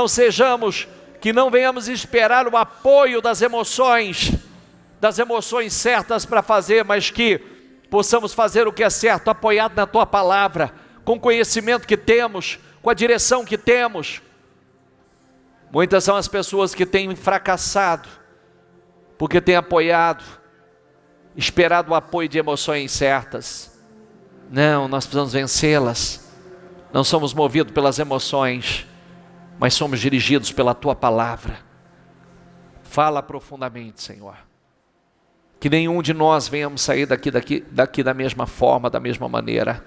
não venhamos esperar o apoio das emoções certas para fazer, mas que possamos fazer o que é certo, apoiado na Tua palavra, com o conhecimento que temos, com a direção que temos. Muitas são as pessoas que têm fracassado, porque têm apoiado, esperado o apoio de emoções certas. Não, nós precisamos vencê-las. Não somos movidos pelas emoções, mas somos dirigidos pela Tua palavra. Fala profundamente, Senhor. Que nenhum de nós venhamos sair daqui da mesma forma, da mesma maneira,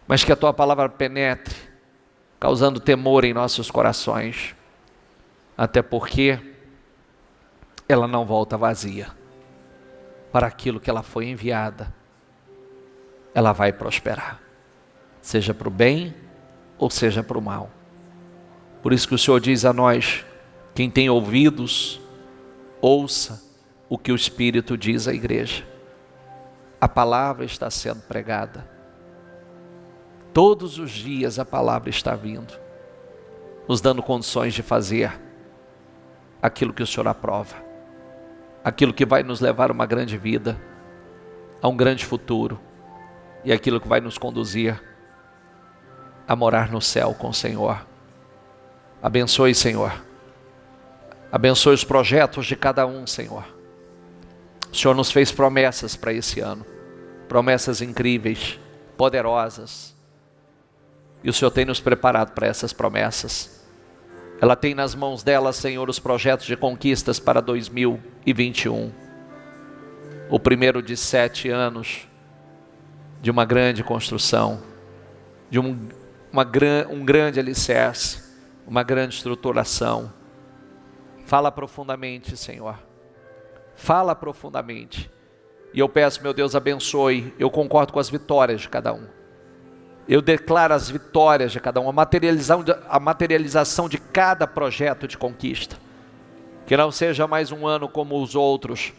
mas que a Tua palavra penetre, causando temor em nossos corações, até porque ela não volta vazia. Para aquilo que ela foi enviada, ela vai prosperar, seja para o bem ou seja para o mal. Por isso que o Senhor diz a nós: quem tem ouvidos, ouça o que o Espírito diz à igreja. A palavra está sendo pregada. Todos os dias a palavra está vindo, nos dando condições de fazer aquilo que o Senhor aprova, aquilo que vai nos levar a uma grande vida, a um grande futuro, e aquilo que vai nos conduzir a morar no céu com o Senhor. Abençoe, Senhor. Abençoe os projetos de cada um, Senhor. O Senhor nos fez promessas para esse ano, promessas incríveis, poderosas, e o Senhor tem nos preparado para essas promessas. Ela tem nas mãos dela, Senhor, os projetos de conquistas para 2021. O primeiro de 7 anos de uma grande construção, de um grande alicerce, uma grande estruturação. Fala profundamente, Senhor. Fala profundamente. E eu peço, meu Deus, abençoe. Eu concordo com as vitórias de cada um. Eu declaro as vitórias de cada um, a materialização de cada projeto de conquista. Que não seja mais um ano como os outros,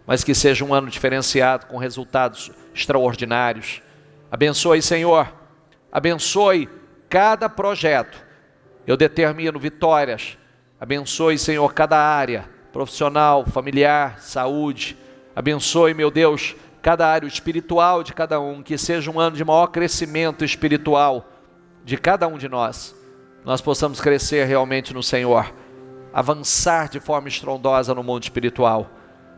mas que seja um ano diferenciado, com resultados extraordinários. Abençoe, Senhor. Abençoe cada projeto. Eu determino vitórias. Abençoe, Senhor, cada área, profissional, familiar, saúde. Abençoe, meu Deus, cada área espiritual de cada um, que seja um ano de maior crescimento espiritual de cada um de nós. Nós possamos crescer realmente no Senhor, avançar de forma estrondosa no mundo espiritual.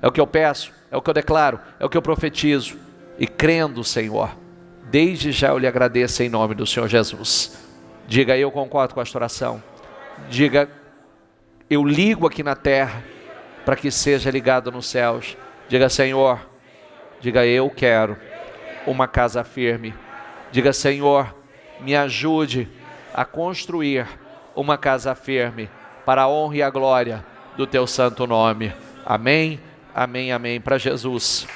É o que eu peço, é o que eu declaro, é o que eu profetizo. E crendo, Senhor, desde já eu lhe agradeço em nome do Senhor Jesus. Diga: eu concordo com a oração. Diga: eu ligo aqui na terra para que seja ligado nos céus. Diga: Senhor. Diga: eu quero uma casa firme. Diga: Senhor, me ajude a construir uma casa firme para a honra e a glória do Teu santo nome. Amém, amém, amém. Para Jesus.